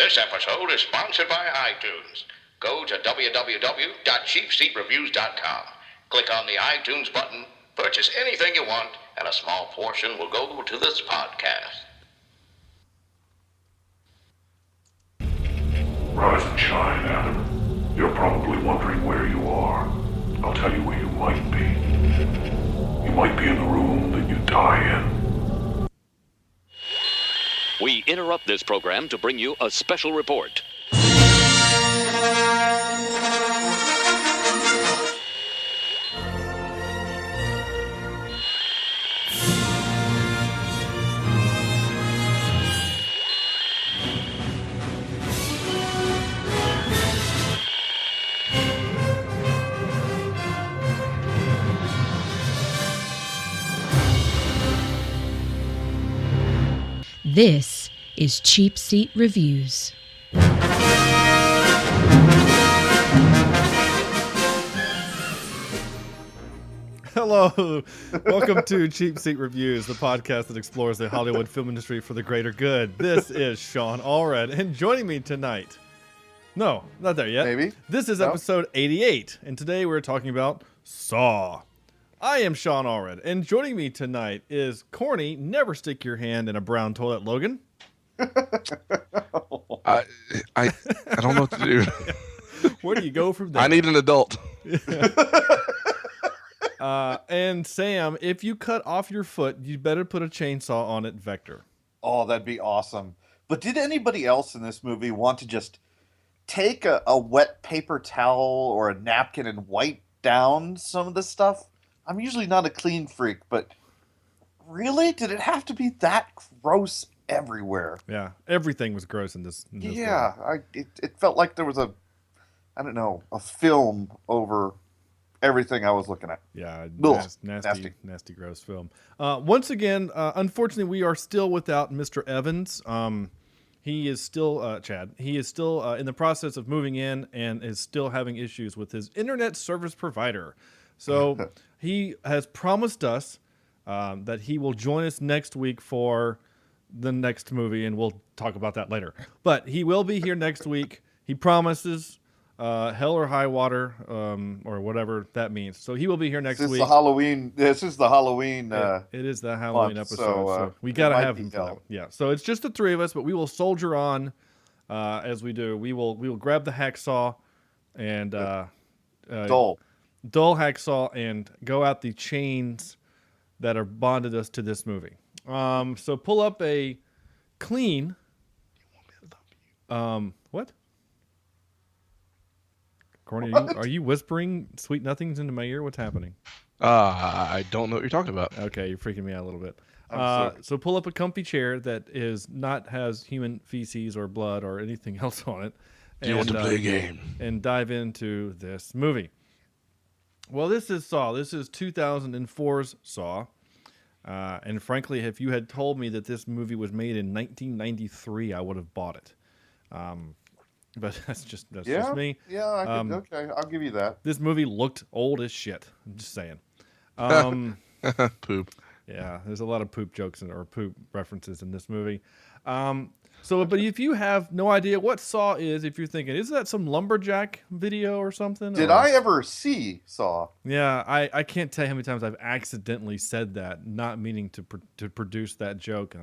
This episode is sponsored by iTunes. Go to www.cheapseatreviews.com. Click on the iTunes button, purchase anything you want, and a small portion will go to this podcast. Rise and shine, Adam. You're probably wondering where you are. I'll tell you where you might be. You might be in the room that you die in. We interrupt this program to bring you a special report. This is CheapSeat Reviews. Hello, welcome to CheapSeat Reviews, the podcast that explores the Hollywood film industry for the greater good. This is Sean Allred, and joining me tonight, no, not there yet. Maybe. This is episode 88, and today we're talking about Saw. I am Sean Allred, and joining me tonight is corny, never stick your hand in a brown toilet, Logan. I don't know what to do. Where do you go from there? I need an adult. And Sam, if you cut off your foot, you better put a chainsaw on it, Vector. Oh, that'd be awesome. But did anybody else in this movie want to just take a wet paper towel or a napkin and wipe down some of this stuff? I'm usually not a clean freak, but really? Did it have to be that gross everywhere? Yeah, everything was gross in this yeah, it felt like there was a film over everything I was looking at. Yeah, Ugh, nasty, gross film. Once again, unfortunately, we are still without Mr. Evans. He is still, Chad, he is still in the process of moving in and is still having issues with his internet service provider. So he has promised us that he will join us next week for the next movie, and we'll talk about that later. But he will be here next week. He promises, hell or high water, or whatever that means. So he will be here next week. This is the Halloween. It is the Halloween month, episode, so we got to have him. Yeah, so it's just the three of us, but we will soldier on as we do. We will grab the hacksaw and dull hacksaw and go out the chains that are bonded us to this movie. So pull up a clean. What? Corny, are you whispering sweet nothings into my ear? What's happening? I don't know what you're talking about. Okay, you're freaking me out a little bit. So pull up a comfy chair that has human feces or blood or anything else on it. Do you want to play a game? And dive into this movie. Well, this is Saw. This is 2004's Saw. And frankly, if you had told me that this movie was made in 1993, I would have bought it. But that's just me. Yeah, okay, I'll give you that. This movie looked old as shit. I'm just saying. Poop. Yeah, there's a lot of poop jokes or poop references in this movie. But if you have no idea what Saw is, if you're thinking, is that some lumberjack video or something? Did I ever see Saw? Yeah, I can't tell you how many times I've accidentally said that, not meaning to produce that joke.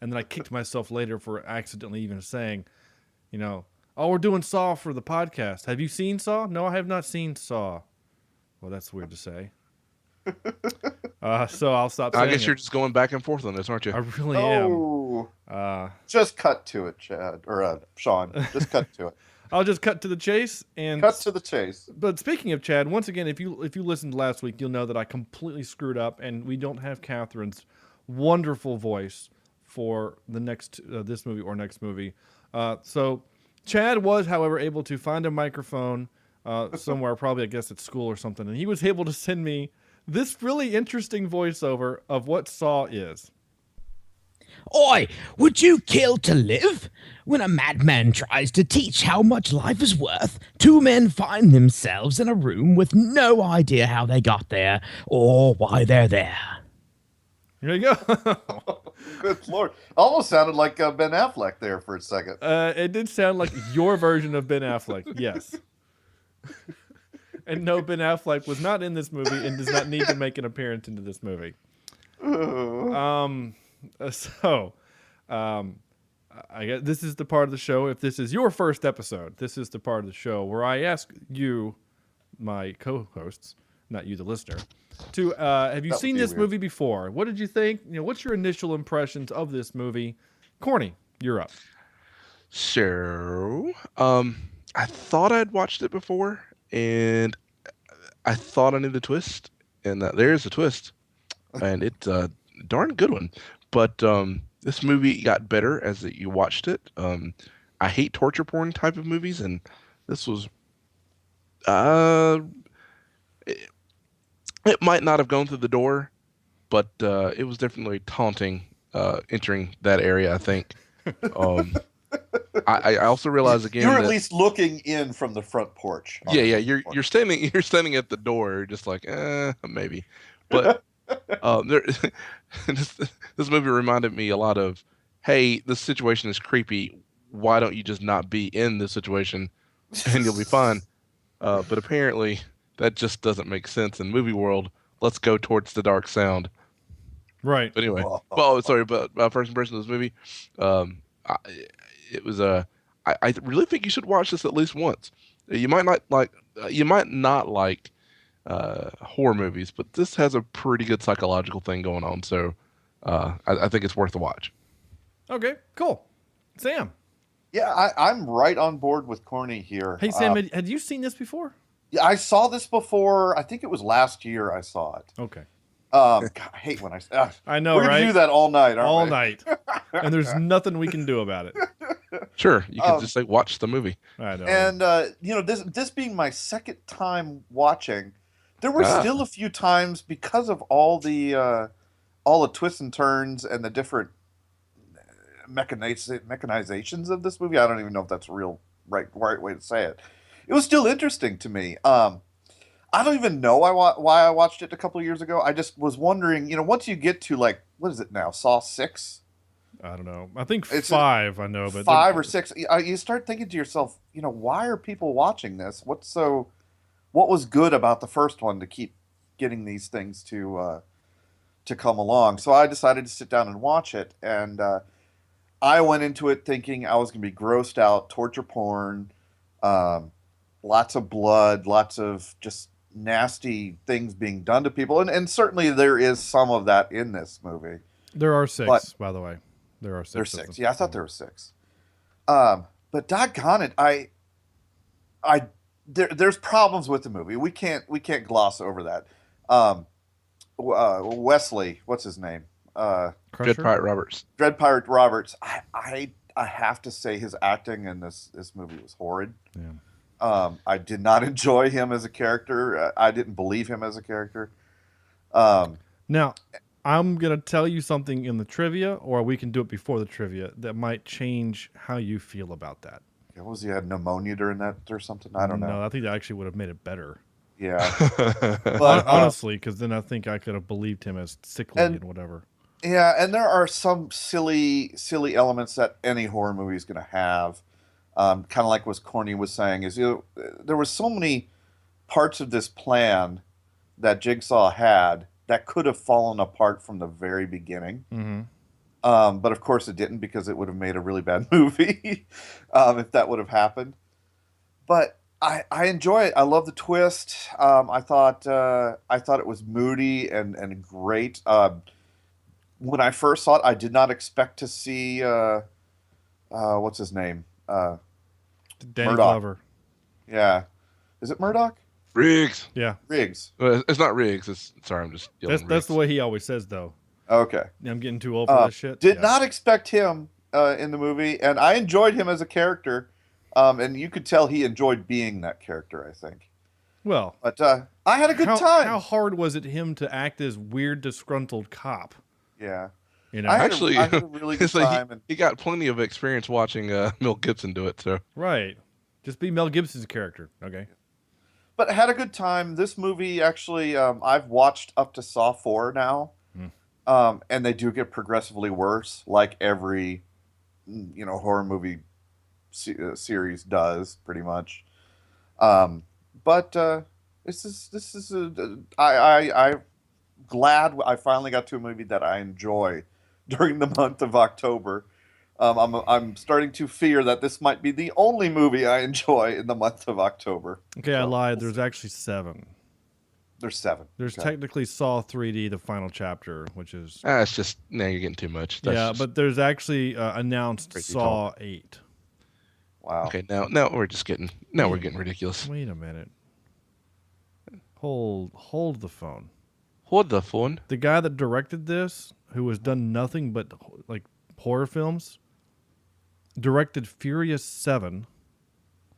And then I kicked myself later for accidentally even saying, oh, we're doing Saw for the podcast. Have you seen Saw? No, I have not seen Saw. Well, that's weird to say. So I'll stop saying I guess you're just going back and forth on this, aren't you? I really am. Just cut to it, Chad. Or Sean. Just cut to it. I'll just cut to the chase. Cut to the chase. But speaking of Chad, once again, if you listened last week, you'll know that I completely screwed up, and we don't have Catherine's wonderful voice for the next this movie or next movie. So Chad was, however, able to find a microphone somewhere, probably I guess at school or something, and he was able to send me this really interesting voiceover of what Saw is. Oi, would you kill to live? When a madman tries to teach how much life is worth, two men find themselves in a room with no idea how they got there or why they're there. Here you go. Good Lord. Almost sounded like Ben Affleck there for a second. It did sound like your version of Ben Affleck. Yes. And no, Ben Affleck was not in this movie and does not need to make an appearance into this movie. I guess this is the part of the show. If this is your first episode, this is the part of the show where I ask you, my co-hosts, not you, the listener, to have you seen this movie before? What did you think? What's your initial impressions of this movie? Corny, you're up. So, I thought I'd watched it before, and I thought I knew the twist, and there's a twist, and it's a darn good one. But this movie got better as you watched it. I hate torture porn type of movies, and this was it might not have gone through the door, but it was definitely taunting entering that area, I think. I also realize again you're at least looking in from the front porch. Yeah, you're standing at the door, just like maybe. But this movie reminded me a lot of, hey, this situation is creepy. Why don't you just not be in this situation, and you'll be fine? But apparently that just doesn't make sense in movie world. Let's go towards the dark sound. Right. But anyway, but my first impression of this movie, it was I really think you should watch this at least once. You might not like horror movies, but this has a pretty good psychological thing going on. So I think it's worth a watch. Okay, cool. Sam. Yeah, I'm right on board with Corny here. Hey, Sam, had you seen this before? Yeah, I saw this before. I think it was last year I saw it. Okay. God, I hate when I know, we're gonna do that all night, aren't all we? night. And there's nothing we can do about it. Sure, you can just watch the movie. I know. And this being my second time watching, there were still a few times because of all the twists and turns and the different mechanizations of this movie. I don't even know if that's a real right way to say it. It was still interesting to me. I don't even know why I watched it a couple of years ago. I just was wondering, once you get to what is it now, Saw 6? I don't know. I think 5. I know, but 5 or 6. You start thinking to yourself, why are people watching this? What was good about the first one to keep getting these things to come along? So I decided to sit down and watch it, and I went into it thinking I was going to be grossed out, torture porn, lots of blood, lots of just nasty things being done to people, and certainly there is some of that in this movie. There are 6, by the way. There are 6. There's 6. Yeah, I thought there were 6. But doggone it, there's problems with the movie. We can't gloss over that. Wesley, what's his name? Dread Pirate Roberts. Dread Pirate Roberts. I have to say his acting in this movie was horrid. Yeah. I did not enjoy him as a character. I didn't believe him as a character. Now, I'm going to tell you something in the trivia, or we can do it before the trivia, that might change how you feel about that. What was he had pneumonia during that or something? I don't know. No, I think that actually would have made it better. Yeah. But honestly, because then I think I could have believed him as sickly and whatever. Yeah, and there are some silly elements that any horror movie is going to have. Kind of like what Corny was saying, is there were so many parts of this plan that Jigsaw had that could have fallen apart from the very beginning. Mm-hmm. But of course it didn't, because it would have made a really bad movie if that would have happened. But I enjoy it. I love the twist. I thought it was moody and great. When I first saw it, I did not expect to see what's his name? Danny Murdoch. Glover. Yeah. Is it Murdoch? Riggs. Yeah. Riggs. It's not Riggs. Sorry, I'm just yelling. That's the way he always says, though. Okay. I'm getting too old for this shit. Did not expect him in the movie, and I enjoyed him as a character. And you could tell he enjoyed being that character, I think. Well, but I had a good time. How hard was it him to act as weird, disgruntled cop? Yeah. I had a really good time. He got plenty of experience watching Mel Gibson do it. So right, just be Mel Gibson's character, okay. But I had a good time. This movie, actually, I've watched up to Saw 4 now. And they do get progressively worse, like every horror movie series does, pretty much. But this is I'm glad I finally got to a movie that I enjoy during the month of October. I'm starting to fear that this might be the only movie I enjoy in the month of October. Okay, I lied. There's actually 7. There's 7. There's Okay. technically Saw 3D, the final chapter, which is It's just now you're getting too much. That's but there's actually announced crazy Saw talk. 8. Wow. Okay, now we're getting ridiculous. Wait a minute. Hold the phone. Hold the phone. The guy that directed this, who has done nothing but like horror films, directed Furious 7.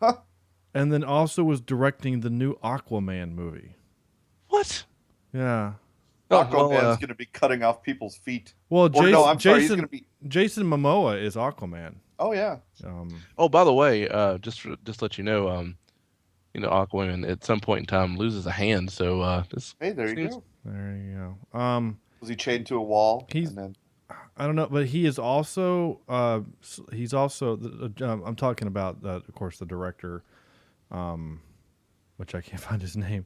Huh. And then also was directing the new Aquaman movie. What? Yeah. Aquaman's going to be cutting off people's feet. Well, Or no, I'm sorry, he's going to be. Jason Momoa is Aquaman. Oh yeah. Oh, by the way, just to let you know, Aquaman at some point in time loses a hand. So this. Hey, there you go. There you go. Was he chained to a wall? I don't know, but he is also I'm talking about of course the director, which I can't find his name,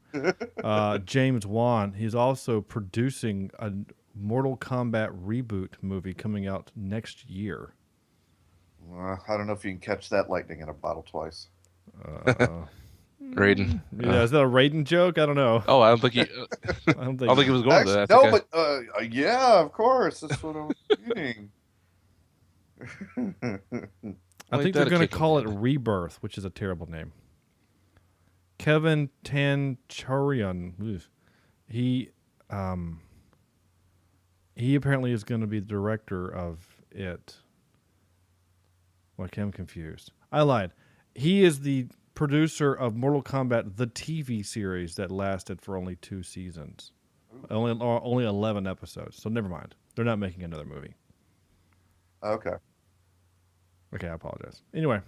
James Wan. He's also producing a Mortal Kombat reboot movie coming out next year. I don't know if you can catch that lightning in a bottle twice. Raiden. Yeah, is that a Raiden joke? I don't know. Oh, I don't think he. I don't think he was going to that. No, okay. but yeah, of course. That's what I was reading. I think they're going to call it Rebirth, which is a terrible name. Kevin Tancharian, he apparently is going to be the director of it. Like, I'm confused. I lied. He is the producer of Mortal Kombat, the TV series that lasted for only 2 seasons. Only 11 episodes. So never mind. They're not making another movie. Okay. Okay, I apologize. Anyway.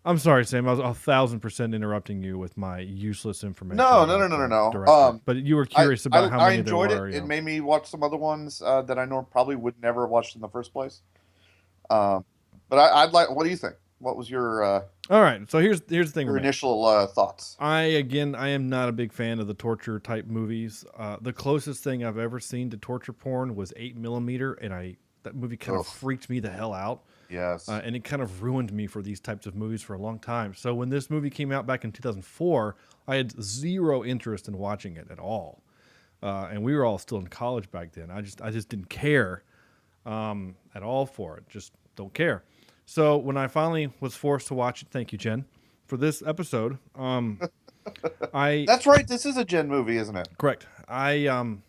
I'm sorry, Sam. I was 1,000% interrupting you with my useless information. No. But you were curious about how many there were. I enjoyed it. It made me watch some other ones that I probably would never have watched in the first place. But I'd like. What do you think? What was your? All right. So here's the thing. Your initial thoughts. I am not a big fan of the torture type movies. The closest thing I've ever seen to torture porn was 8mm, and that movie kind of freaked me the hell out. Yes. And it kind of ruined me for these types of movies for a long time. So when this movie came out back in 2004, I had zero interest in watching it at all. And we were all still in college back then. I just didn't care at all for it. Just don't care. So when I finally was forced to watch it, thank you, Jen, for this episode, That's right. This is a Jen movie, isn't it? Correct. I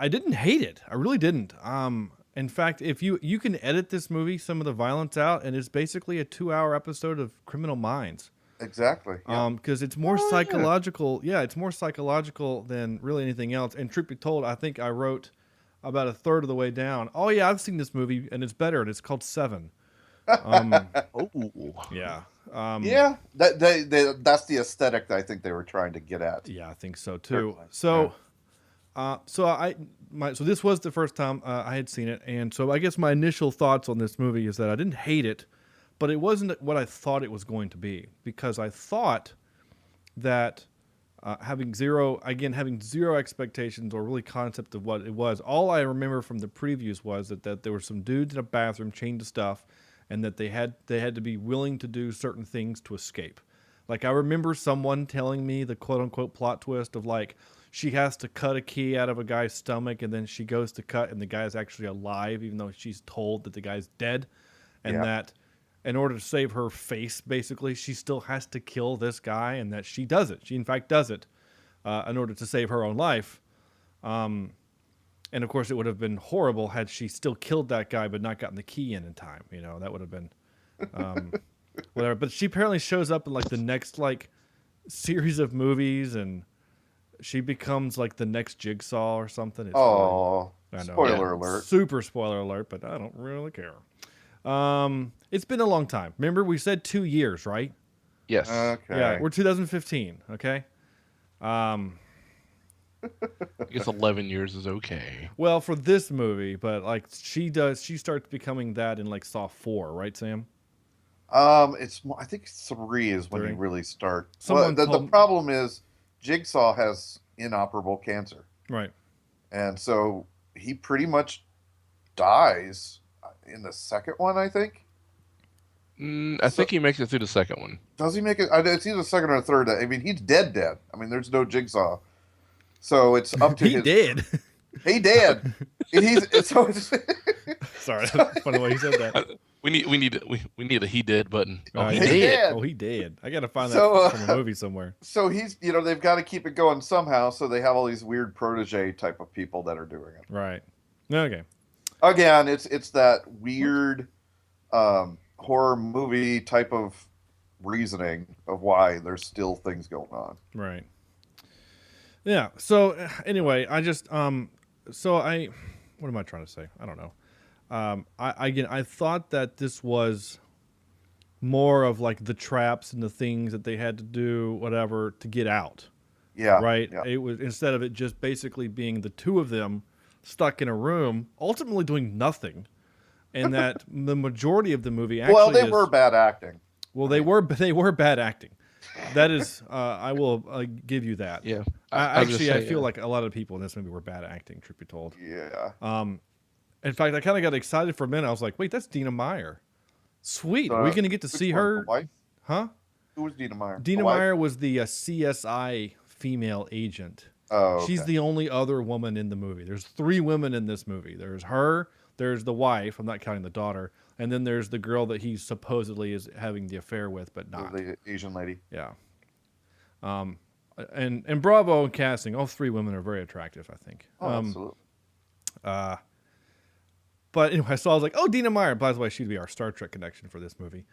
didn't hate it. I really didn't. In fact, if you can edit this movie, some of the violence out, and it's basically a 2-hour episode of Criminal Minds. Exactly. Because it's more psychological. Yeah, it's more psychological than really anything else. And truth be told, I think I wrote about a third of the way down. Oh yeah, I've seen this movie, and it's better. And it's called Seven. Yeah. Yeah. That's the aesthetic that I think they were trying to get at. Yeah, I think so too. So. So this was the first time I had seen it, and so I guess my initial thoughts on this movie is that I didn't hate it, but it wasn't what I thought it was going to be, because I thought that having zero expectations or really concept of what it was. All I remember from the previews was that there were some dudes in a bathroom chained to stuff, and that they had to be willing to do certain things to escape. Like, I remember someone telling me the quote unquote plot twist of like, she has to cut a key out of a guy's stomach, and then she goes to cut, and the guy's actually alive, even though she's told that the guy's dead. And that in order to save her face, basically, she still has to kill this guy, and that she does it. She, in fact, does it in order to save her own life. And, of course, it would have been horrible had she still killed that guy but not gotten the key in time. You know, that would have been whatever. But she apparently shows up in, like, the next, like, series of movies, and she becomes like the next Jigsaw or something. It's spoiler alert. Super spoiler alert, but I don't really care. It's been a long time. Remember, we said 2 years, right? Yes. Okay. Yeah, we're 2015, okay? I guess 11 years is okay. Well, for this movie, but like she starts becoming that in like Saw 4, right, Sam? I think 3 is when you 3. really start. Well, Someone the told problem is Jigsaw has inoperable cancer, right. and so he pretty much dies in the second one, I think. I think he makes it through the second one. Does he make it? It's either the second or third. I mean, he's dead. I mean, there's no Jigsaw, so it's up to He his. did. He did. So it's, Sorry, that's funny way you said that. We need a he did button. Oh, he He did. did. Oh, he did. I gotta find So, that from a movie somewhere. so he's they've got to keep it going somehow. So they have all these weird protege type of people that are doing it. Right. Okay. Again, it's that weird horror movie type of reasoning of why there's still things going on. Right. Yeah. So anyway, I just what am I trying to say? I don't know. I thought that this was more of like the traps and the things that they had to do, whatever, to get out. Yeah. Right. Yeah. It was, instead of it just basically being the two of them stuck in a room, ultimately doing nothing, and that the majority of the movie actually Well, they were bad acting. Well, they were bad acting. That is, I will give you that. Yeah. I was gonna say, feel yeah. like a lot of the people in this movie were bad acting, truth be told. Yeah. In fact, I kind of got excited for a minute. I was like, wait, that's Dina Meyer. Sweet. Are we going to get to Which see one? her? The wife? Huh? Who was Dina Meyer? Dina The wife? Meyer was the CSI female agent. Oh, okay. She's the only other woman in the movie. There's 3 women in this movie. There's her, there's the wife, I'm not counting the daughter, and then there's the girl that he supposedly is having the affair with, but not. The Asian lady. Yeah. And bravo in casting. All 3 women are very attractive, I think. Oh, absolutely. But anyway, so I was like, oh, Dina Meyer. By the way, she'd be our Star Trek connection for this movie.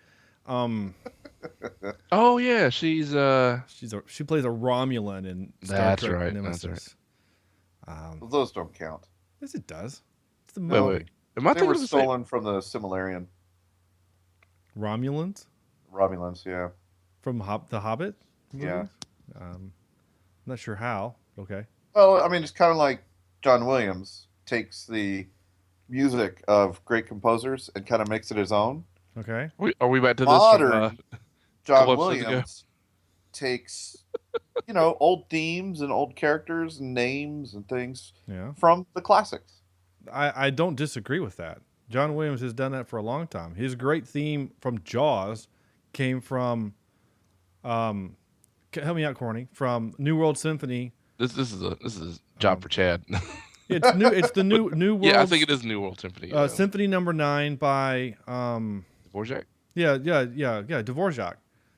Oh yeah, she She plays a Romulan in Star That's Trek right, Nemesis. that's Well, those don't count. Yes, it does. It's the Wait, movie. wait. Am I They thinking were of the same? stolen from the Similarian Romulans Romulans. Yeah. from the Hobbit. Yeah. movies? I'm not sure how. Okay. Well, I mean, it's kind of like John Williams takes the music of great composers and kind of makes it his own. Okay. Are we back to this? Modern John couple episodes ago? Williams takes, old themes and old characters and names and things Yeah. from the classics. I don't disagree with that. John Williams has done that for a long time. His great theme from Jaws came from, help me out, Corny, from New World Symphony. This is a job for Chad. It's new. It's the new World. Yeah, I think it is New World Symphony. Symphony Number 9 by Dvorak. Yeah, Dvorak.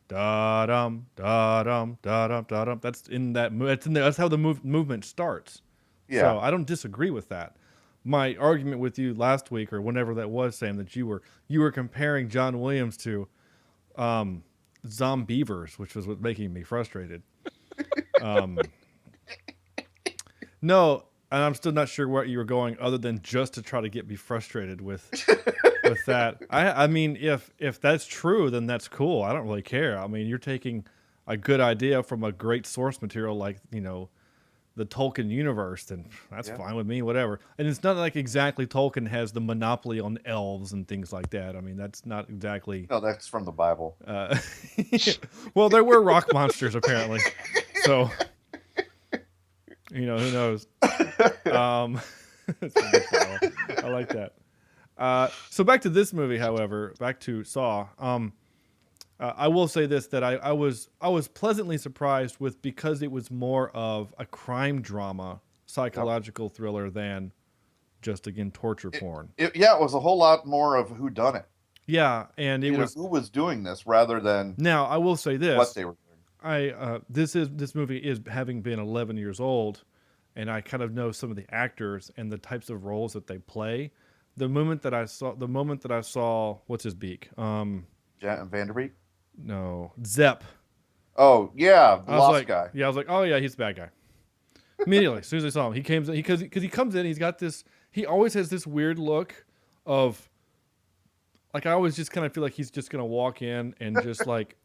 Da dum da dum da dum da dum. That's in that. That's how the movement starts. Yeah. So I don't disagree with that. My argument with you last week or whenever that was, Sam, that you were comparing John Williams to Zombievers, which was what making me frustrated. No, and I'm still not sure where you were going, other than just to try to get me frustrated with that. I mean, if that's true, then that's cool. I don't really care. I mean, you're taking a good idea from a great source material like the Tolkien universe, then that's fine with me. Whatever. And it's not like exactly Tolkien has the monopoly on elves and things like that. I mean, that's not exactly. No, that's from the Bible. Well, there were rock monsters apparently, so. Who knows? That's pretty cool. I like that. So back to this movie, however, back to Saw. I will say this, that I was pleasantly surprised with, because it was more of a crime drama, psychological thriller than just, again, torture porn. It was a whole lot more of who done it. Yeah, and it was who was doing this rather than now. I will say this: what they were doing. This movie is having been 11 years old, and I kind of know some of the actors and the types of roles that they play. The moment that I saw what's his beak? Vanderbeek? No, Zepp. Oh yeah, the I was lost like, guy. yeah, I was like, oh yeah, he's the bad guy. Immediately, as soon as I saw him, he comes in. He's got this. He always has this weird look of, like, I always just kind of feel like he's just gonna walk in and just like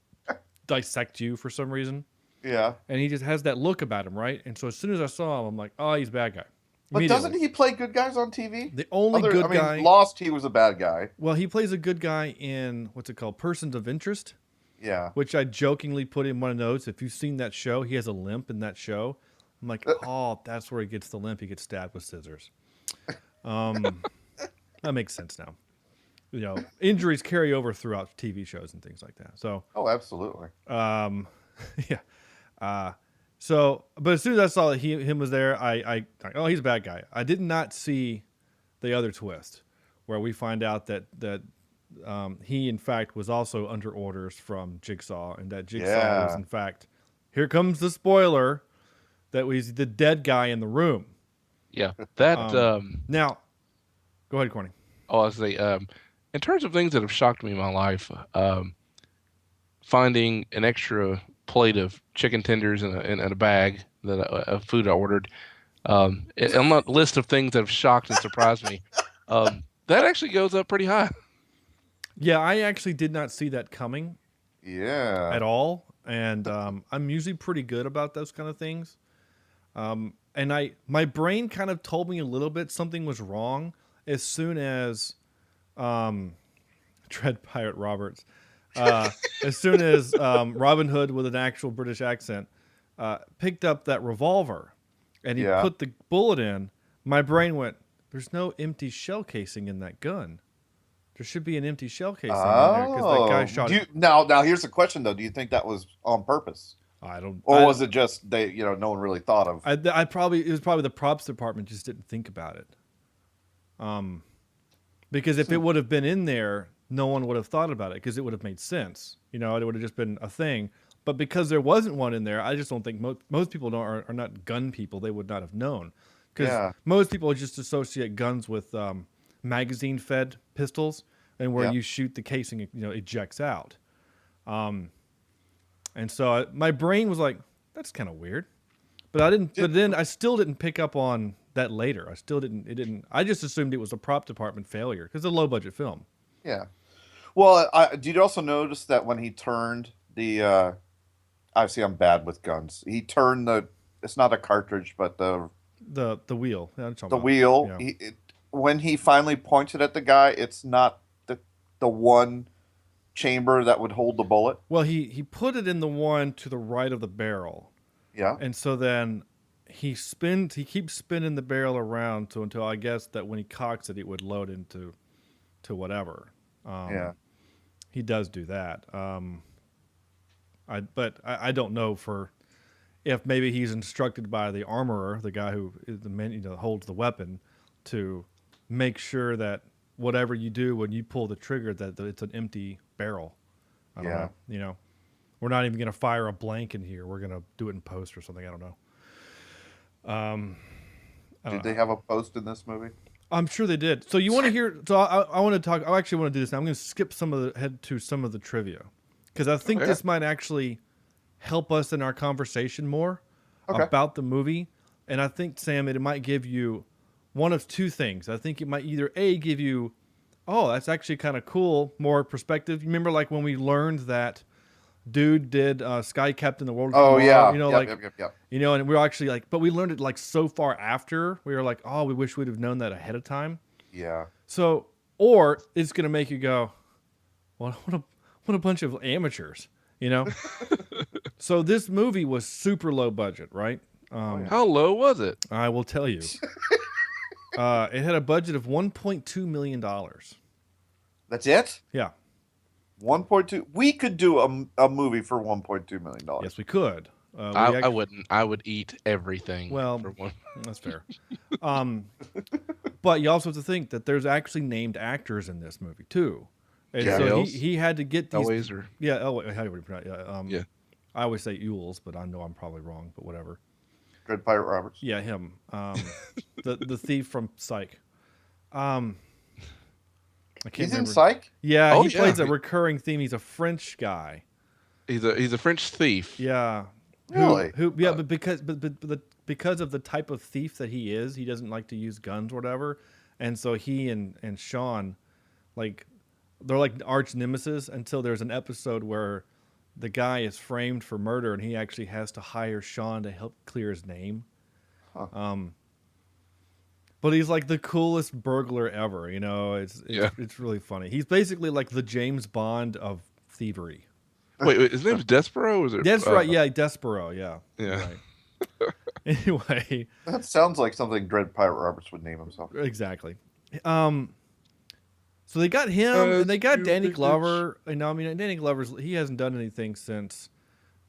dissect you for some reason. Yeah. and he just has that look about him, right? And so as soon as I saw him, I'm like, oh, he's a bad guy. But doesn't he play good guys on TV? The only good guy. Lost, he was a bad guy. Well, he plays a good guy in what's it called, Persons of Interest. Yeah. Which I jokingly put in one of the notes. If you've seen that show, he has a limp in that show. I'm like, oh, that's where he gets the limp. He gets stabbed with scissors. That makes sense now. You know, injuries carry over throughout TV shows and things like that. So. Oh, absolutely. Yeah. So, but as soon as I saw that him was there, I oh, he's a bad guy. I did not see the other twist, where we find out that he in fact was also under orders from Jigsaw, and that Jigsaw was in fact, here comes the spoiler, that was the dead guy in the room. Yeah, that. Now, go ahead, Corny. Oh, I was say, in terms of things that have shocked me in my life, finding an extra plate of chicken tenders in a bag of food I ordered. On the list of things that have shocked and surprised me, that actually goes up pretty high. Yeah, I actually did not see that coming. Yeah. At all, and I'm usually pretty good about those kind of things. And my brain kind of told me a little bit something was wrong as soon as Dread Pirate Roberts. As soon as Robin Hood with an actual British accent picked up that revolver and he put the bullet in, my brain went, there's no empty shell casing in that gun. There should be an empty shell casing in there because that guy shot it. Now here's the question though. Do you think that was on purpose? Or was it just no one really thought of? It was probably the props department just didn't think about it. Because if it would have been in there, no one would have thought about it because it would have made sense. You know, it would have just been a thing. But because there wasn't one in there, I just don't think most people are not gun people. They would not have known. Because most people just associate guns with magazine-fed pistols, and where you shoot the casing, ejects out. And so my brain was like, that's kind of weird. But I didn't. But then I still didn't pick up on that later. I still didn't. It didn't. I just assumed it was a prop department failure because it's a low-budget film. Yeah. Well, did you also notice that when he turned the? Obviously, I'm bad with guns. He turned the. It's not a cartridge, but the wheel. Yeah, the wheel. Yeah. When he finally pointed at the guy, it's not the one chamber that would hold the bullet. Well, he put it in the one to the right of the barrel. Yeah. And so then he keeps spinning the barrel around until I guess that when he cocks it, it would load into whatever. He does do that. But I don't know if maybe he's instructed by the armorer, the guy who is the man, holds the weapon, to make sure that whatever you do when you pull the trigger, that it's an empty barrel. I don't know. We're not even going to fire a blank in here. We're going to do it in post or something. I don't know. Did they have a post in this movie? I'm sure they did. So you want to hear? So I want to talk. I actually want to do this now. I'm going to skip head to some of the trivia because I think this might actually help us in our conversation more about the movie. And I think, Sam, it might give you one of two things. I think it might either give you, oh, that's actually kind of cool, more perspective. You remember like when we learned that dude did Sky Captain the World. Oh yeah, and we were actually like, but we learned it like so far after. We were like, oh, we wish we'd have known that ahead of time. Yeah. So, or it's gonna make you go, well, what a bunch of amateurs, So this movie was super low budget, right? How low was it? I will tell you. It had a budget of $1.2 million. That's it? Yeah. 1.2. We could do a movie for $1.2 million. Yes, we could. I wouldn't. I would eat everything. Well, for one. That's fair. But you also have to think that there's actually named actors in this movie too. And so he had to get these. How do you pronounce it? I always say Ewells, but I know I'm probably wrong. But whatever. Dread Pirate Roberts. Yeah, him. The thief from Psych. I can't remember. In Psych? Yeah, he plays a recurring theme. He's a French guy. He's a French thief. Yeah. Really? But because of the type of thief that he is, he doesn't like to use guns or whatever, and so he and Sean, like, they're like arch nemesis until there's an episode where the guy is framed for murder, and he actually has to hire Sean to help clear his name. Huh. But he's like the coolest burglar ever. You know, it's really funny. He's basically like the James Bond of thievery. Wait, his name's Despero? Is it? That's right. Yeah, Despero. Yeah. Yeah. Right. Anyway. That sounds like something Dread Pirate Roberts would name himself. Exactly. So they got him, and they got Danny Glover. You know, I mean, Danny he hasn't done anything since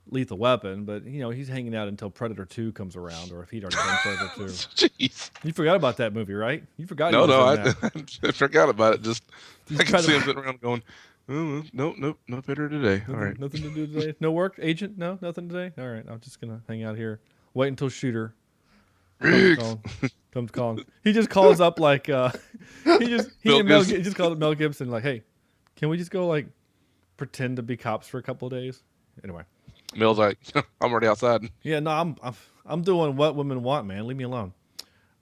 Lethal Weapon, but you know, he's hanging out until Predator 2 comes around, or if he'd already done Predator 2. Jeez. You forgot about that movie, right? You forgot. No, that. I forgot about it. Just I can trying see to- him sitting around going, oh, nope, no better today. All right. Nothing to do today. No work, agent. No, nothing today. All right, I'm just gonna hang out here. Wait until Shooter comes calling. He just calls up like he just called up Mel Gibson like, hey, can we just go like pretend to be cops for a couple of days? Anyway. Mills like, I'm already outside. Yeah, no, I'm doing what women want, man. Leave me alone.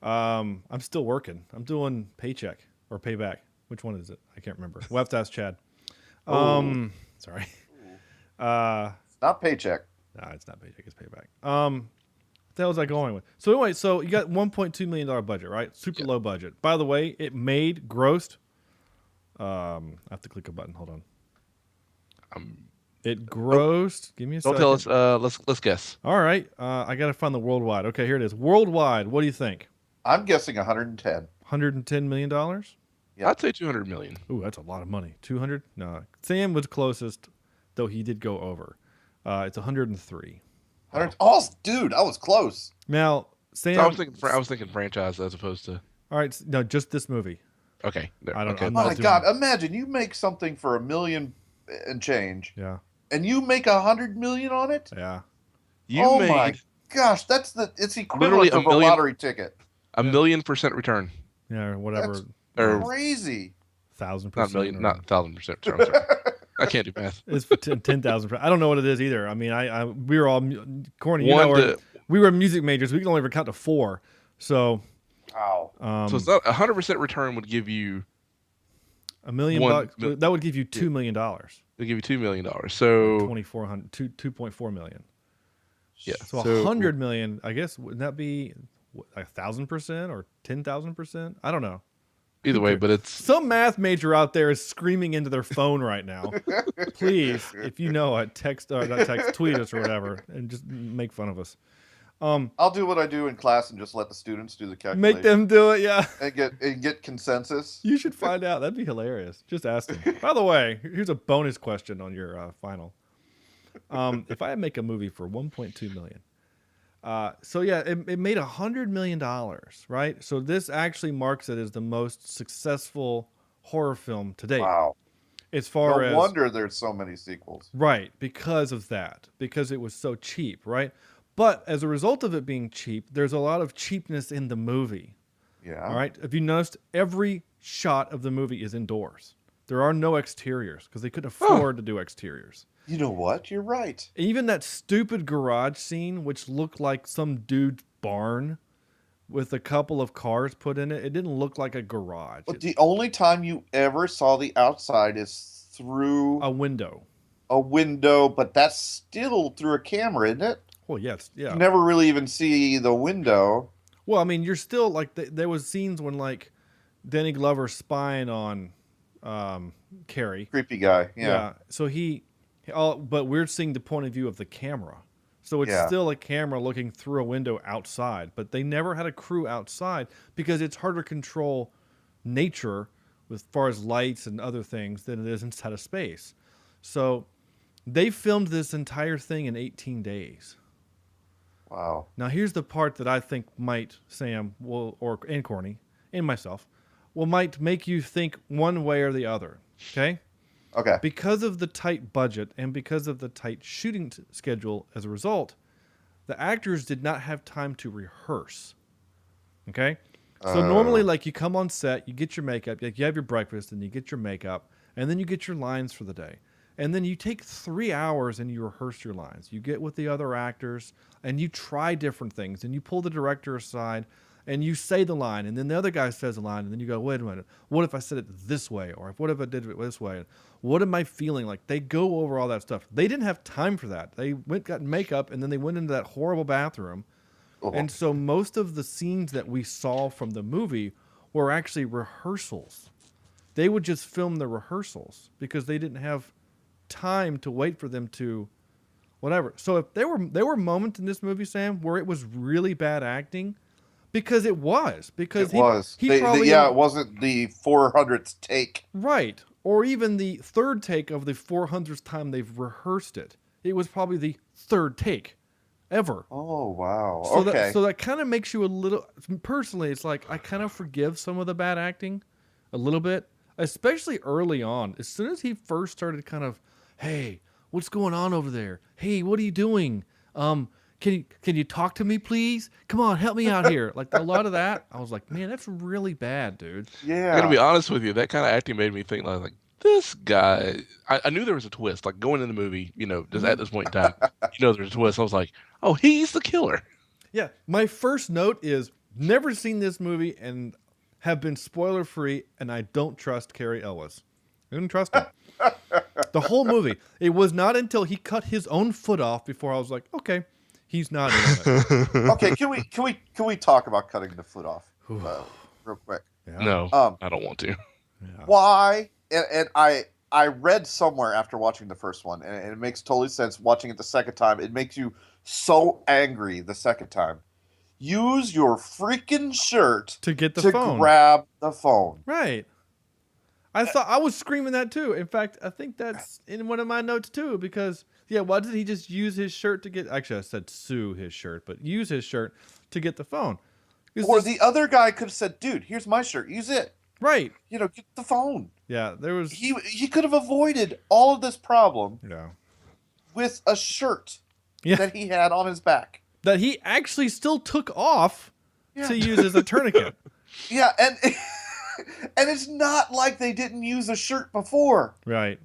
I'm still working. I'm doing paycheck or payback. Which one is it? I can't remember. We'll have to ask Chad. Sorry. It's not paycheck. No, it's not paycheck. It's payback. What the hell was I going with? So anyway, so you got $1.2 million budget, right? Super low budget. By the way, it grossed. I have to click a button. Hold on. It grossed. Give me a second. Don't tell us. Let's guess. All right. I got to find the worldwide. Okay, here it is. Worldwide. What do you think? I'm guessing 110. $110 million? Yeah. I'd say 200 million. Ooh, that's a lot of money. 200? No. Sam was closest, though he did go over. It's 103. Oh, dude, I was close. Now, Sam. So I was thinking franchise as opposed to. All right, no, just this movie. Okay. I don't. Okay. I'm Oh not my doing- God! Imagine you make something for $1 million and change, Yeah. and you make 100 million on it. Yeah. You made my gosh, it's equivalent Literally to a a million- lottery ticket. a 1,000,000% return. Yeah, or whatever. That's Or crazy. 1,000%. not million, or- not 1,000%. Sorry, I'm sorry. I can't do math. It's for 10,000. I don't know what it is either. I mean, we were all corny. We were music majors. We can only ever count to 4. So, Wow. So it's not 100% return would give you $1 million bucks. That would give you $2 million. they give you $2 million. So 2.4 million. yeah. So 100 million. I guess wouldn't that be 1,000% or 10,000%? I don't know. either way, but it's Some math major out there is screaming into their phone right now. Please, if you know it, tweet us or whatever, and just make fun of us. I'll do what I do in class and just let the students do the calculation. Make them do it, yeah. and get consensus. You should find out. That'd be hilarious. Just ask them. By the way, here's a bonus question on your final. If I make a movie for 1.2 million, so yeah, it made $100 million, right? So this actually marks it as the most successful horror film to date. Wow. As far as No wonder there's so many sequels. right, because of that, because it was so cheap, right? But as a result of it being cheap, there's a lot of cheapness in the movie. Yeah. All right. Have you noticed every shot of the movie is indoors? There are no exteriors because they couldn't afford to do exteriors. You know what? You're right. Even that stupid garage scene, which looked like some dude's barn with a couple of cars put in it, it didn't look like a garage. But the only time you ever saw the outside is through A window. a window, but that's still through a camera, isn't it? Well, yes, yeah. You never really even see the window. Well, I mean, you're still like there was scenes when like Danny Glover spying on Carrie. Creepy guy. Yeah. So but we're seeing the point of view of the camera. So it's Yeah. still a camera looking through a window outside, but they never had a crew outside because it's harder to control nature as far as lights and other things than it is inside of space. So they filmed this entire thing in 18 days. Wow. Now here's the part that I think might Sam and Corny and myself might make you think one way or the other. Okay? Okay. Because of the tight budget and because of the tight shooting schedule as a result, the actors did not have time to rehearse. Okay? So normally, like, you come on set, you get your makeup, like you have your breakfast, and you get your makeup, and then you get your lines for the day. And then you take 3 hours and you rehearse your lines. You get with the other actors, and you try different things, and you pull the director aside, and you say the line, and then the other guy says the line, and then you go, wait a minute, what if I said it this way, or what if I did it this way? What am I feeling? Like, they go over all that stuff. They didn't have time for that. They got makeup, and then they went into that horrible bathroom. And so most of the scenes that we saw from the movie were actually rehearsals. They would just film the rehearsals because they didn't have time to wait for them to whatever. So if there were moments in this movie, Sam, where it was really bad acting, because it was. Because it was. It wasn't the 400th take. Right. Or even the third take of the 400th time they've rehearsed it. It was probably the third take ever. Oh, wow. So that kind of makes you a little... Personally, it's like I kind of forgive some of the bad acting a little bit, especially early on. As soon as he first started kind of, hey, what's going on over there? Hey, what are you doing? Can you talk to me, please? Come on, help me out here. Like, a lot of that, I was like, man, that's really bad, dude. Yeah. I'm gonna be honest with you. That kind of acting made me think like this guy. I knew there was a twist. Like going in the movie, just at this point in time, there's a twist. I was like, oh, he's the killer. Yeah. My first note is never seen this movie and have been spoiler free, and I don't trust Cary Elwes. I didn't trust him. The whole movie. It was not until he cut his own foot off before I was like, okay. He's not in it. Okay, can we talk about cutting the foot off real quick? Yeah. No, I don't want to. Yeah. Why? And I read somewhere after watching the first one, and it makes totally sense watching it the second time. It makes you so angry the second time. Use your freaking shirt to get the phone. Grab the phone. Right. I was screaming that too. In fact, I think that's in one of my notes too, because why did he just use his shirt to get? Actually, I said sue his shirt, but use his shirt to get the phone. Or the other guy could have said, "Dude, here's my shirt. Use it." Right. Get the phone. Yeah, there was. He could have avoided all of this problem. Yeah. With a shirt that he had on his back that he actually still took off to use as a tourniquet. Yeah, and it's not like they didn't use a shirt before. Right.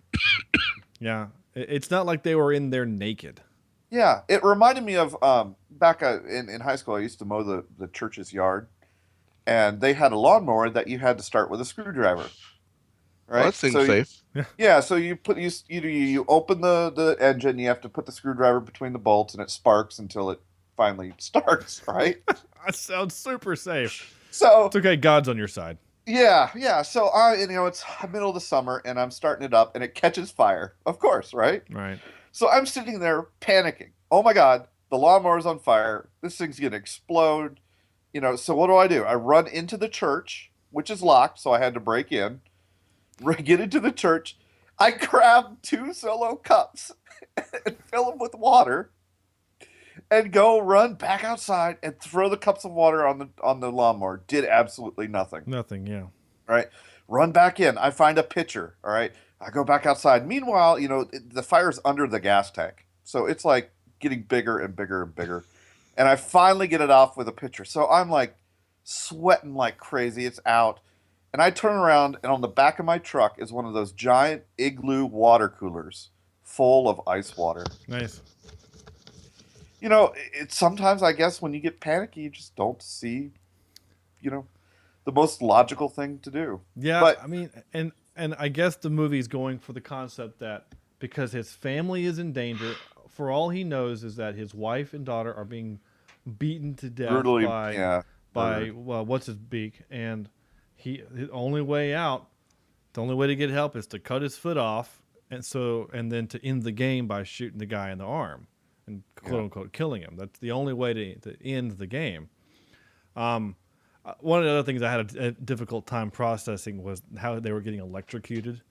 Yeah. It's not like they were in there naked. Yeah. It reminded me of back in high school, I used to mow the church's yard. And they had a lawnmower that you had to start with a screwdriver. Right? Well, that seems safe. Yeah, so you open the engine, you have to put the screwdriver between the bolts, and it sparks until it finally starts, right? That sounds super safe. So it's okay, God's on your side. Yeah. So it's middle of the summer, and I'm starting it up, and it catches fire. Of course, right? Right. So I'm sitting there panicking. Oh my God, the lawnmower's on fire. This thing's gonna explode. So what do? I run into the church, which is locked, so I had to break in. Get into the church. I grab 2 Solo cups and fill them with water, and go run back outside and throw the cups of water on the lawnmower. Did absolutely nothing. Nothing, yeah. All right. Run back in. I find a pitcher. All right. I go back outside. Meanwhile, the fire's under the gas tank, so it's like getting bigger and bigger and bigger. And I finally get it off with a pitcher. So I'm like sweating like crazy. It's out. And I turn around, and on the back of my truck is one of those giant igloo water coolers full of ice water. Nice. It's sometimes, I guess, when you get panicky, you just don't see, the most logical thing to do. Yeah, but, I mean, and I guess the movie's going for the concept that because his family is in danger, for all he knows is that his wife and daughter are being beaten to death brutally, by what's his beak, and his only way out, the only way to get help is to cut his foot off, and then to end the game by shooting the guy in the arm and quote unquote killing him. That's the only way to end the game. One of the other things I had a difficult time processing was how they were getting electrocuted.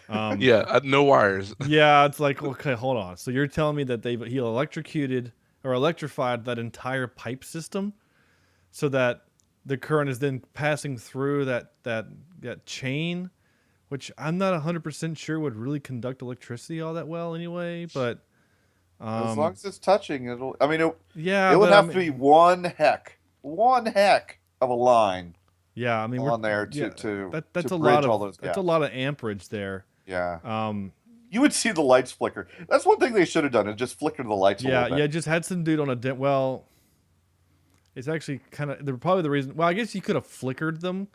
No wires. Yeah, it's like, okay, hold on. So you're telling me that he electrocuted or electrified that entire pipe system so that the current is then passing through that chain, which I'm not 100% sure would really conduct electricity all that well anyway, but as long as it's touching, it would have to be one heck of a line. Yeah, I mean, on there to that's to a bridge lot of all those gaps. that's a lot of amperage there. Yeah. You would see the lights flicker. That's one thing they should have done, is just flicker the lights a little bit. Yeah, just had some dude on It's actually kind of probably the reason. Well, I guess you could have flickered them.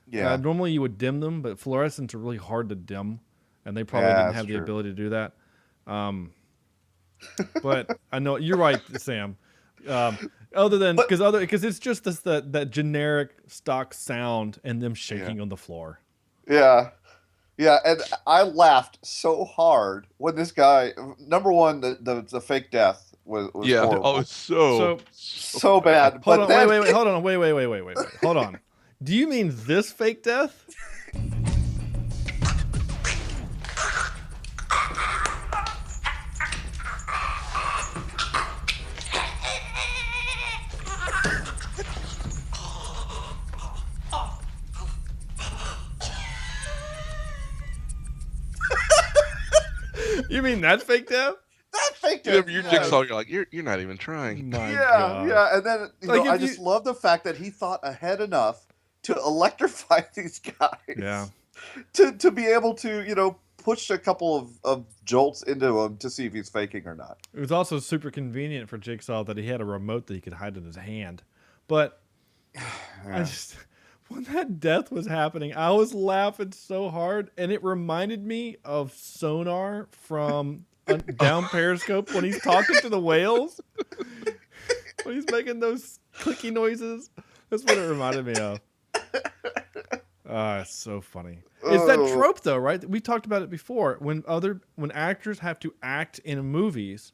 Yeah. Normally you would dim them, but fluorescents are really hard to dim, and they probably Yeah, didn't that's have the true. ability to do that. But I know you're right, Sam. Other than because it's just that generic stock sound and them shaking on the floor. Yeah. Yeah, and I laughed so hard when this guy. Number one, the fake death was Yeah. horrible. Oh, it's so bad. Hold But on, then, wait, hold on, wait. Hold on. Do you mean this fake death? You mean that fake death? that fake Yeah, death. your yes. Jigsaw, you're like, you're not even trying. My Yeah, God. yeah, and then Like, if I just love the fact that he thought ahead enough to electrify these guys. Yeah. To be able to push a couple of jolts into him to see if he's faking or not. It was also super convenient for Jigsaw that he had a remote that he could hide in his hand. But I just, when that death was happening, I was laughing so hard, and it reminded me of Sonar from Down Periscope when he's talking to the whales. When he's making those clicky noises. That's what it reminded me of. It's so funny. It's that trope, though, right? We talked about it before. When actors have to act in movies,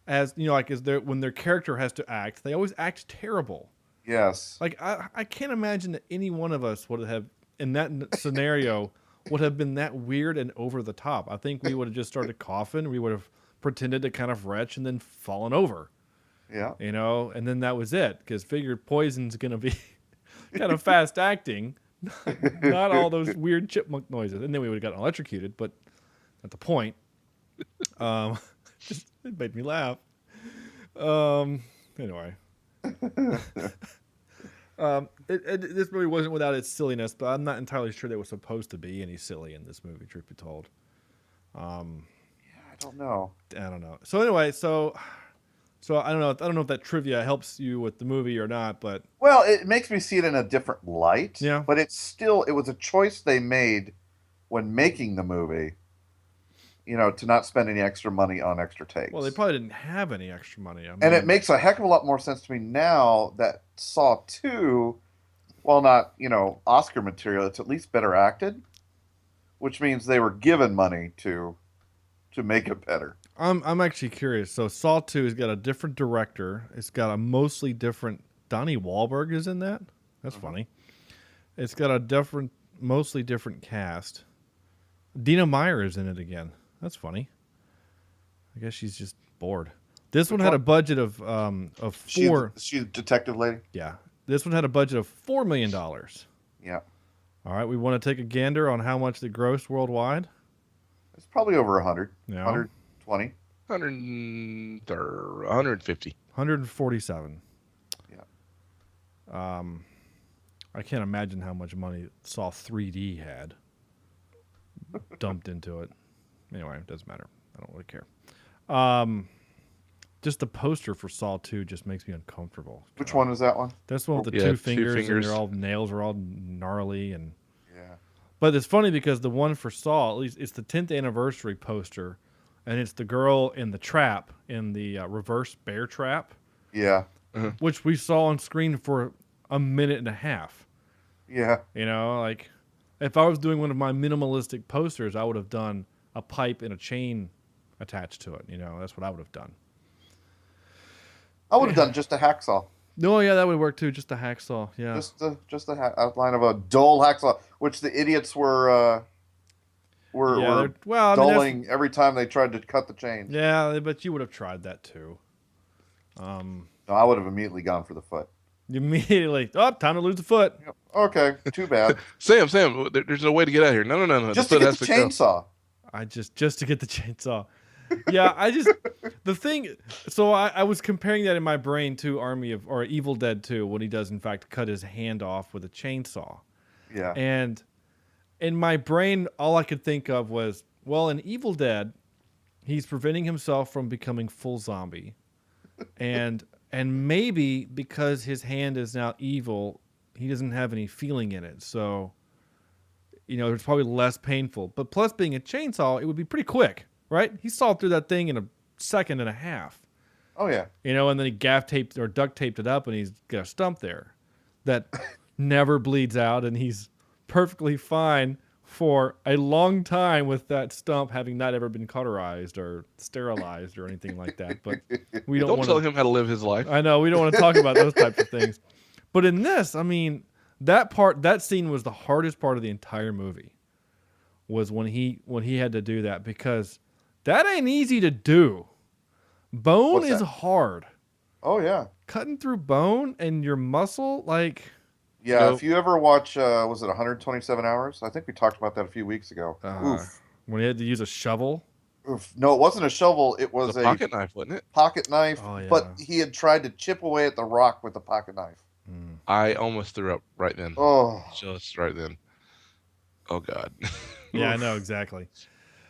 when their character has to act, they always act terrible. Yes. Like I can't imagine that any one of us would have in that scenario would have been that weird and over the top. I think we would have just started coughing. We would have pretended to kind of retch and then fallen over. Yeah. And then that was it. Because figured poison's gonna be kind of fast acting. Not all those weird chipmunk noises. And then we would have gotten electrocuted, but at the point. Just, it made me laugh. Anyway. This movie wasn't without its silliness, but I'm not entirely sure there was supposed to be any silly in this movie, truth be told. I don't know. So anyway, so I don't know. I don't know if that trivia helps you with the movie or not, but Well, it makes me see it in a different light. Yeah. But it was a choice they made when making the movie. To not spend any extra money on extra takes. well, they probably didn't have any extra money. I mean, And it makes a heck of a lot more sense to me now that Saw 2, while not, Oscar material, it's at least better acted, which means they were given money to make it better. I'm actually curious. So Saw 2 has got a different director. It's got a mostly different. Donnie Wahlberg is in that. That's funny. It's got a mostly different cast. Dina Meyer is in it again. That's funny. I guess she's just bored. This one had a budget of four. She's a detective lady? Yeah. This one had a budget of $4 million. Yeah. All right. We want to take a gander on how much they grossed worldwide. It's probably over 100. Yeah. 120. 150. 147. Yeah. I can't imagine how much money Saw 3D had dumped into it. Anyway, it doesn't matter. I don't really care. Just the poster for Saw 2 just makes me uncomfortable. Which one is that one? That's the one with the Yeah, two two fingers, and fingers. their nails are all gnarly and. Yeah. But it's funny because the one for Saw, at least it's the 10th anniversary poster, and it's the girl in the trap, in the reverse bear trap, Yeah. which we saw on screen for a minute and a half. Yeah. Like if I was doing one of my minimalistic posters, I would have done a pipe and a chain attached to it. That's what I would have done. I would have done just a hacksaw. No, yeah, that would work too. Just a hacksaw. Yeah. Just a outline of a dull hacksaw, which the idiots were dulling every time they tried to cut the chains. Yeah, but you would have tried that too. No, I would have immediately gone for the foot. Immediately, time to lose the foot. Yep. Okay, too bad. Sam, there's no way to get out of here. No. Just The to foot get the has go. chainsaw. Just to get the chainsaw. Yeah, the thing. So I was comparing that in my brain to Evil Dead 2 when he does in fact cut his hand off with a chainsaw. Yeah. And in my brain, all I could think of was, well, in Evil Dead, he's preventing himself from becoming full zombie, and And maybe because his hand is now evil, he doesn't have any feeling in it. So, it's probably less painful. But plus being a chainsaw, it would be pretty quick, right? He sawed through that thing in a second and a half. Oh, yeah. And then he gaff taped or duct taped it up and he's got a stump there that never bleeds out. And he's perfectly fine for a long time with that stump having not ever been cauterized or sterilized or anything like that. But we don't tell him how to live his life. I know we don't want to talk about those types of things. But in this, I mean, that scene was the hardest part of the entire movie. Was when he had to do that, because that ain't easy to do. Bone is hard. Oh yeah, cutting through bone and your muscle, like. Yeah, if you ever watch, was it 127 Hours? I think we talked about that a few weeks ago. Oof. When he had to use a shovel? Oof. No, it wasn't a shovel. It was a pocket knife, wasn't it? Pocket knife, oh, yeah. But he had tried to chip away at the rock with the pocket knife. I almost threw up right then. Oh. Just right then. Oh, God. Yeah, I know, exactly.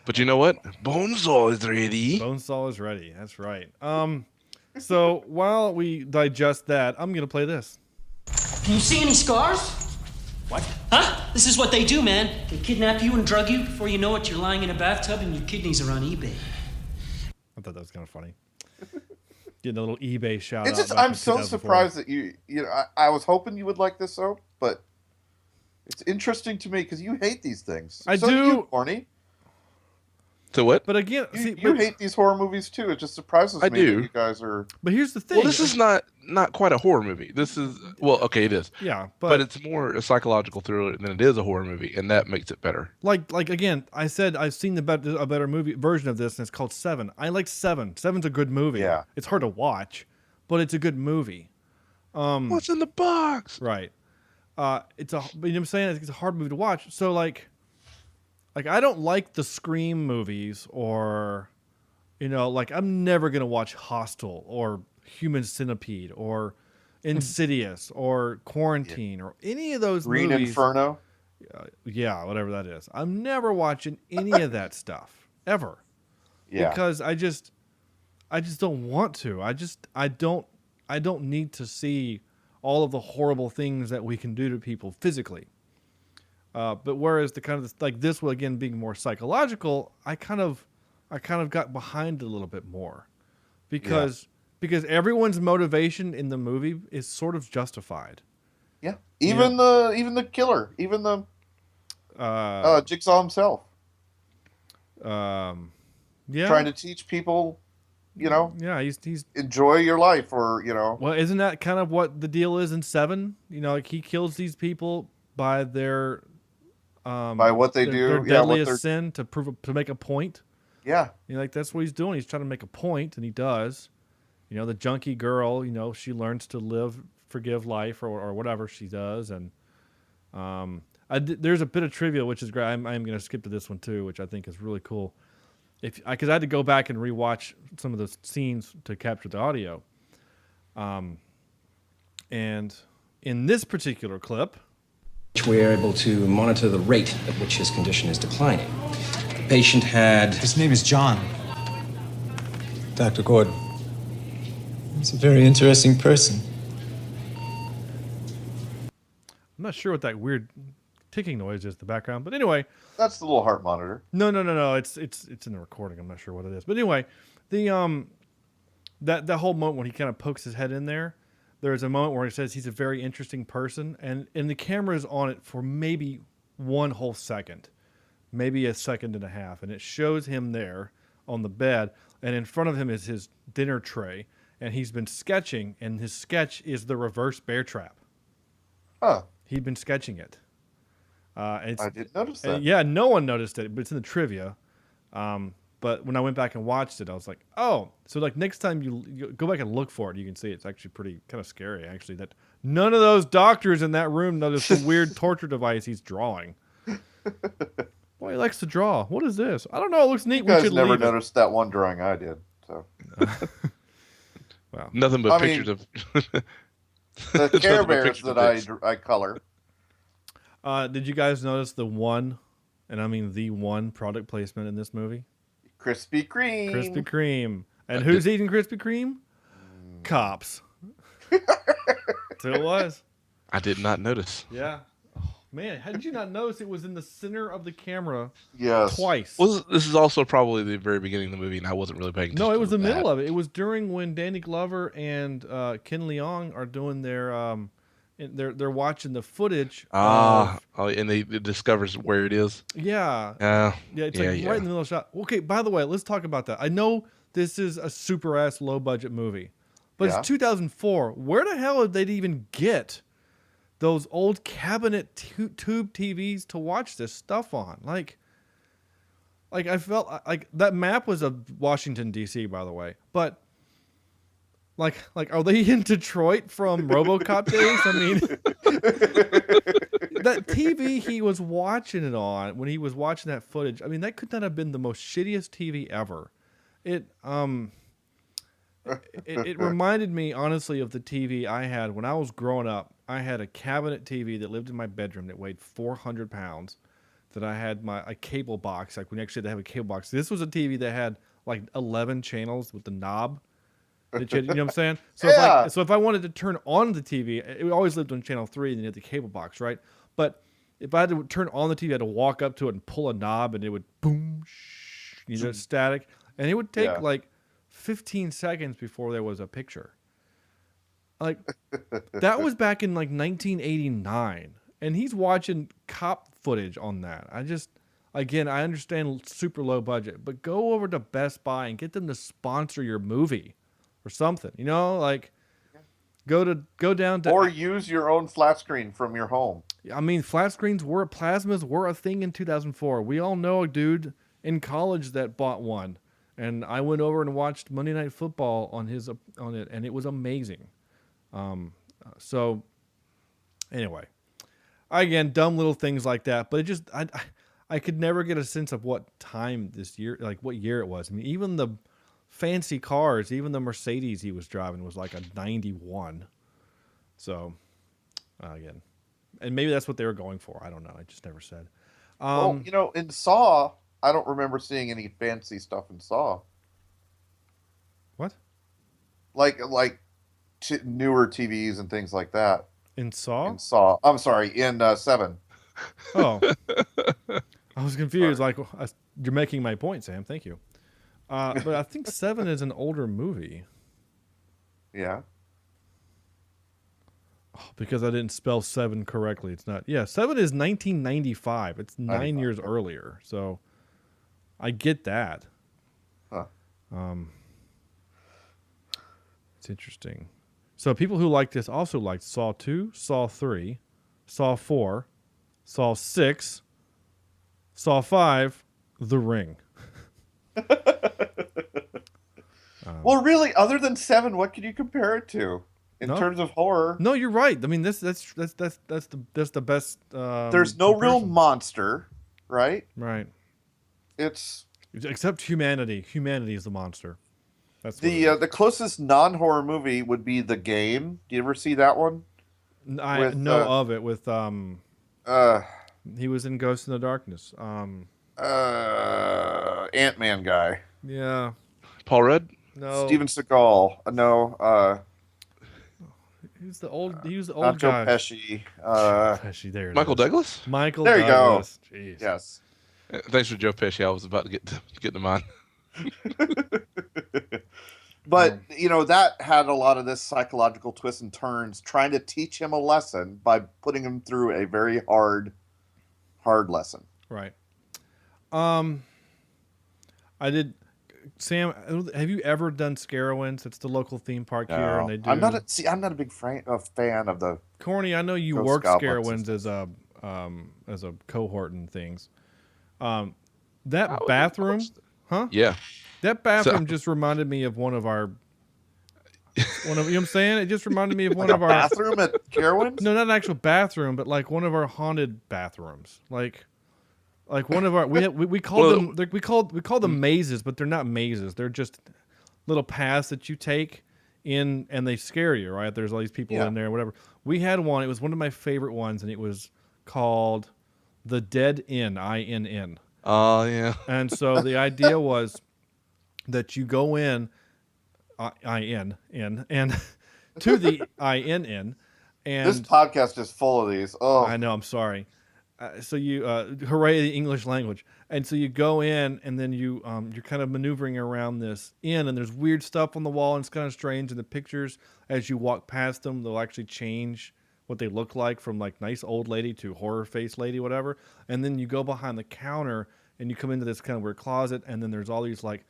But you know what? Bonesaw is ready. Bonesaw is ready. That's right. So while we digest that, I'm going to play this. Can you see any scars? What? Huh? This is what they do, man. They kidnap you and drug you. Before you know it, you're lying in a bathtub and your kidneys are on eBay. I thought that was kind of funny. Getting a little eBay shout out. I'm so surprised that you know, I was hoping you would like this soap, but it's interesting to me because you hate these things. I do. You, Corny. So what? But again, you hate these horror movies too. It just surprises me that you guys are. But here's the thing. Well, this is not quite a horror movie. This is okay, it is. Yeah, but it's more a psychological thriller than it is a horror movie, and that makes it better. Like again, I said I've seen a better movie version of this, and it's called Seven. I like Seven. Seven's a good movie. Yeah, it's hard to watch, but it's a good movie. What's in the box? Right. It's a. You know what I'm saying? It's a hard movie to watch. So like I don't like the Scream movies, or like I'm never gonna watch Hostel or Human Centipede or Insidious or Quarantine or any of those Green movies. Inferno. Yeah, whatever that is. I'm never watching any of that stuff ever. Yeah. Because I just don't want to. I don't need to see all of the horrible things that we can do to people physically. But whereas the kind of like this will again being more psychological, I kind of got behind it a little bit more, because everyone's motivation in the movie is sort of justified. Yeah, even the killer, even the Jigsaw himself. Yeah, trying to teach people, Yeah, he's enjoy your life, or Well, isn't that kind of what the deal is in Seven? Like he kills these people by their by what they do, their deadliest sin to make a point. Yeah, like that's what he's doing. He's trying to make a point, and he does. The junkie girl, she learns to forgive life, or whatever she does, and there's a bit of trivia which is great. I'm going to skip to this one too, which I think is really cool. Because I had to go back and rewatch some of the scenes to capture the audio, and in this particular clip, we are able to monitor the rate at which his condition is declining. The patient had... His name is John. Dr. Gordon. He's a very interesting person. I'm not sure what that weird ticking noise is in the background, but anyway. That's the little heart monitor. No. It's in the recording. I'm not sure what it is. But anyway, the that whole moment when he kind of pokes his head in there, there's a moment where he says he's a very interesting person, and the camera is on it for maybe one whole second, maybe a second and a half, and it shows him there on the bed, and in front of him is his dinner tray, and he's been sketching, and his sketch is the reverse bear trap. Huh. He'd been sketching it. I didn't notice that. Yeah, no one noticed it, but it's in the trivia. But when I went back and watched it, I was like, oh. So like next time you go back and look for it, you can see it's actually pretty kind of scary, actually, that none of those doctors in that room noticed the weird torture device he's drawing. Boy, he likes to draw. What is this? I don't know. It looks neat. You guys never noticed that one drawing I did. So. Well, nothing but pictures of the Care Bears that I color. Did you guys notice the one product placement in this movie? Krispy Kreme. Krispy Kreme. And who's eating Krispy Kreme? Cops. So it was. I did not notice. Yeah. Oh, man, how did you not notice it was in the center of the camera Yes. twice? Well, this is also probably the very beginning of the movie, and I wasn't really paying attention. No, it was to the that. middle of it. It was during when Danny Glover and Ken Leong are doing their they're watching the footage. And it discovers where it is. Yeah. Yeah, It's like right in the middle of the shot. Okay, by the way, let's talk about that. I know this is a super ass low budget movie, but it's 2004. Where the hell did they even get those old cabinet tube TVs to watch this stuff on? Like I felt like that map was of Washington D.C. by the way, but like are they in Detroit from RoboCop days? I mean, that TV he was watching it on when he was watching that footage. I mean, that could not have been the most shittiest TV ever. It reminded me honestly of the TV I had when I was growing up. I had a cabinet TV that lived in my bedroom that weighed 400 pounds. That I had a cable box, like when you actually had to have a cable box. This was a TV that had like 11 channels with the knob. That you know what I'm saying? So if I wanted to turn on the TV, it always lived on channel 3, and then you had the cable box, right? But if I had to turn on the TV, I had to walk up to it and pull a knob, and it would boom, static, and it would take like 15 seconds before there was a picture. Like that was back in like 1989, and he's watching cop footage on that. I understand super low budget, but go over to Best Buy and get them to sponsor your movie or something. You know, like go down to or use your own flat screen from your home. I mean, plasmas were a thing in 2004. We all know a dude in college that bought one, and I went over and watched Monday Night Football on it, and it was amazing. So anyway. Again, dumb little things like that, but it just I could never get a sense of what time this year, like what year it was. I mean, even the fancy cars, even the Mercedes he was driving was like a 91. So again, and maybe that's what they were going for. I don't know. I just never said. Well, in Saw, I don't remember seeing any fancy stuff in Saw. What? Like newer TVs and things like that. In Saw? I'm sorry, in 7. Oh. I was confused. Sorry. Like, you're making my point, Sam. Thank you. But I think 7 is an older movie. Yeah. Oh, because I didn't spell 7 correctly. It's not. Yeah, 7 is 1995. It's 9 years earlier. So I get that. Huh. It's interesting. So people who like this also liked Saw 2, Saw 3, Saw 4, Saw 6, Saw 5, The Ring. Well, really, other than 7, what can you compare it to in terms of horror? No, you're right. I mean, that's the best. There's no real monster, right? Right. It's except humanity. Humanity is the monster. That's the closest non-horror movie would be The Game. Do you ever see that one? I know of it with he was in Ghost in the Darkness. Ant-Man guy. Yeah. Paul Rudd? No. Steven Seagal. No. He was the old not guy. Joe Pesci. Pesci. There. Michael Douglas. Michael. There Douglas. you go. Jeez. Yes. Thanks for Joe Pesci. I was about to get to mine. But that had a lot of this psychological twists and turns, trying to teach him a lesson by putting him through a very hard lesson. Right. I did. Sam, have you ever done Scarowinds? It's the local theme park here, and they do. I'm not a big fan of the. Corny, I know you Ghost work Goblins Scarowinds as a cohort and things. That bathroom, huh? Yeah. That bathroom just reminded me of one of our. You know what I'm saying? It just reminded me of one of our bathroom at Carowinds. No, not an actual bathroom, but like one of our haunted bathrooms. Like one of our we call them mazes, but they're not mazes. They're just little paths that you take in, and they scare you. Right? There's all these people in there, whatever. We had one. It was one of my favorite ones, and it was called the Dead Inn. INN. Oh yeah. And so the idea was that you go in, and to the INN. And this podcast is full of these. Oh, I know. I'm sorry. So you hooray the English language, and so you go in, and then you're kind of maneuvering around this inn, and there's weird stuff on the wall, and it's kind of strange. And the pictures, as you walk past them, they'll actually change what they look like from like nice old lady to horror face lady, whatever. And then you go behind the counter, and you come into this kind of weird closet, and then there's all these like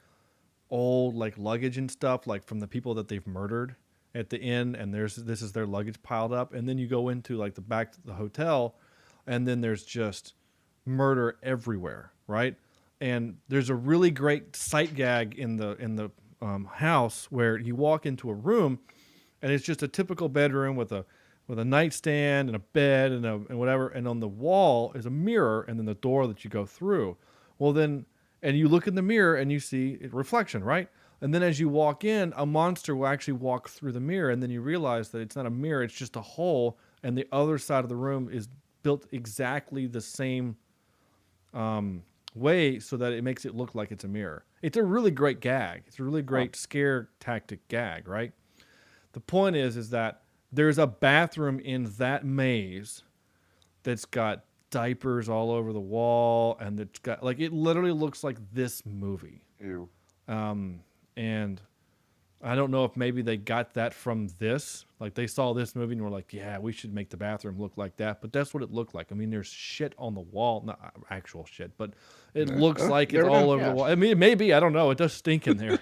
old like luggage and stuff, like from the people that they've murdered at the inn, and this is their luggage piled up. And then you go into like the back to the hotel. And then there's just murder everywhere, right? And there's a really great sight gag in the house where you walk into a room, and it's just a typical bedroom with a nightstand and a bed and whatever. And on the wall is a mirror, and then the door that you go through. Well, then, and you look in the mirror and you see a reflection, right? And then as you walk in, a monster will actually walk through the mirror, and then you realize that it's not a mirror; it's just a hole, and the other side of the room is built exactly the same way so that it makes it look like it's a mirror. It's a really great gag. It's a really great scare tactic gag, right? The point is that there's a bathroom in that maze that's got diapers all over the wall, and it's got like it literally looks like this movie. Ew. And I don't know if maybe they got that from this. Like they saw this movie and were like, yeah, we should make the bathroom look like that. But that's what it looked like. I mean, there's shit on the wall. Not actual shit, but it looks like it's all over the wall. I mean, maybe, I don't know. It does stink in there.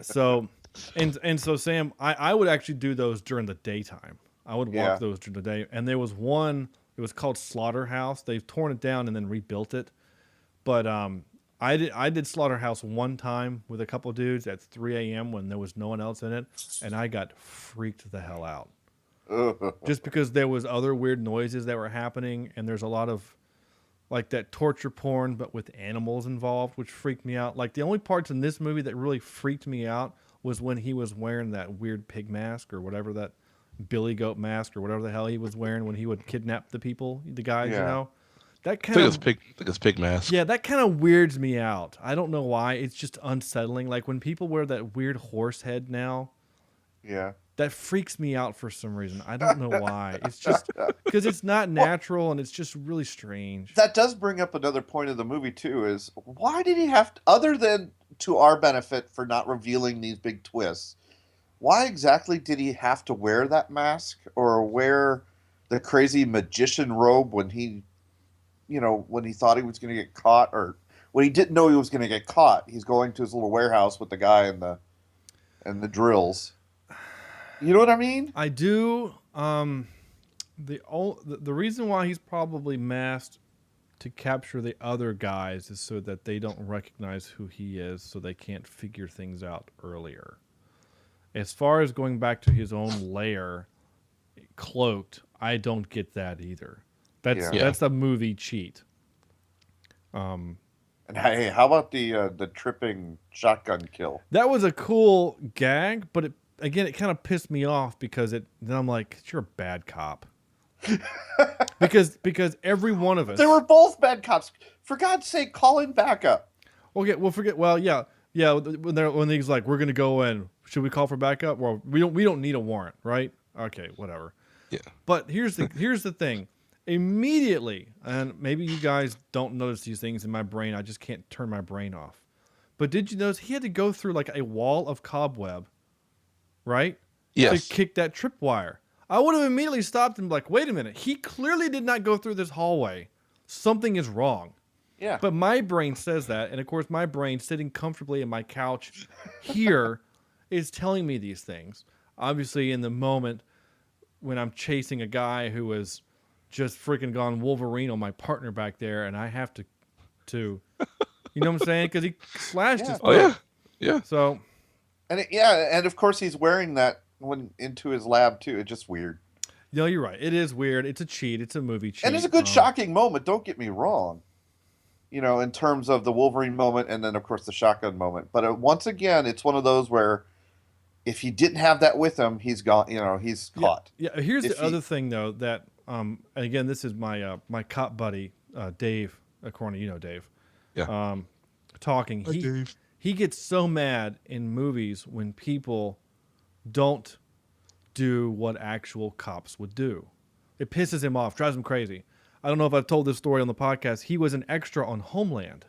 So Sam, I would actually do those during the daytime. I would walk those during the day. And there was one, it was called Slaughterhouse. They've torn it down and then rebuilt it. But I did Slaughterhouse one time with a couple of dudes at 3 a.m. when there was no one else in it, and I got freaked the hell out. Just because there was other weird noises that were happening, and there's a lot of like that torture porn, but with animals involved, which freaked me out. Like the only parts in this movie that really freaked me out was when he was wearing that weird pig mask or whatever, that billy goat mask or whatever the hell he was wearing when he would kidnap the people, the guys, you know. That kind of it's pig mask. Yeah, that kind of weirds me out. I don't know why. It's just unsettling. Like when people wear that weird horse head now. Yeah. That freaks me out for some reason. I don't know why. It's just because it's not natural and it's just really strange. That does bring up another point of the movie too, is why did he have to, other than to our benefit for not revealing these big twists, why exactly did he have to wear that mask or wear the crazy magician robe when he when he thought he was going to get caught, or when he didn't know he was going to get caught? He's going to his little warehouse with the guy and the drills. You know what I mean? I do. The reason why he's probably masked to capture the other guys is so that they don't recognize who he is, so they can't figure things out earlier. As far as going back to his own lair, cloaked, I don't get that either. That's a movie cheat. And hey, how about the tripping shotgun kill? That was a cool gag, but it kind of pissed me off because then I'm like, you're a bad cop. because every one of us, they were both bad cops. For God's sake, call in backup. Okay, well forget. Well, yeah. When he's like, we're gonna go in. Should we call for backup? Well, we don't need a warrant, right? Okay, whatever. Yeah. But here's the thing. Immediately, and maybe you guys don't notice these things in my brain. I just can't turn my brain off. But did you notice he had to go through like a wall of cobweb, right? Yes. To kick that tripwire. I would have immediately stopped and been like, wait a minute. He clearly did not go through this hallway. Something is wrong. Yeah. But my brain says that. And of course, my brain sitting comfortably in my couch here is telling me these things. Obviously, in the moment when I'm chasing a guy who is just freaking gone Wolverine on my partner back there, and I have to you know what I'm saying? Because he slashed his foot. Oh, yeah. So, and of course he's wearing that when into his lab too. It's just weird. No, you're right. It is weird. It's a cheat. It's a movie cheat. And it's a good shocking moment. Don't get me wrong. In terms of the Wolverine moment, and then of course the shotgun moment. But once again, it's one of those where if he didn't have that with him, he's gone. He's caught. Yeah. Here's the other thing though that. And again, this is my my cop buddy Dave Corney. You know Dave. Yeah. Talking. Hi, Dave. he gets so mad in movies when people don't do what actual cops would do. It pisses him off, drives him crazy. I don't know if I've told this story on the podcast. He was an extra on Homeland,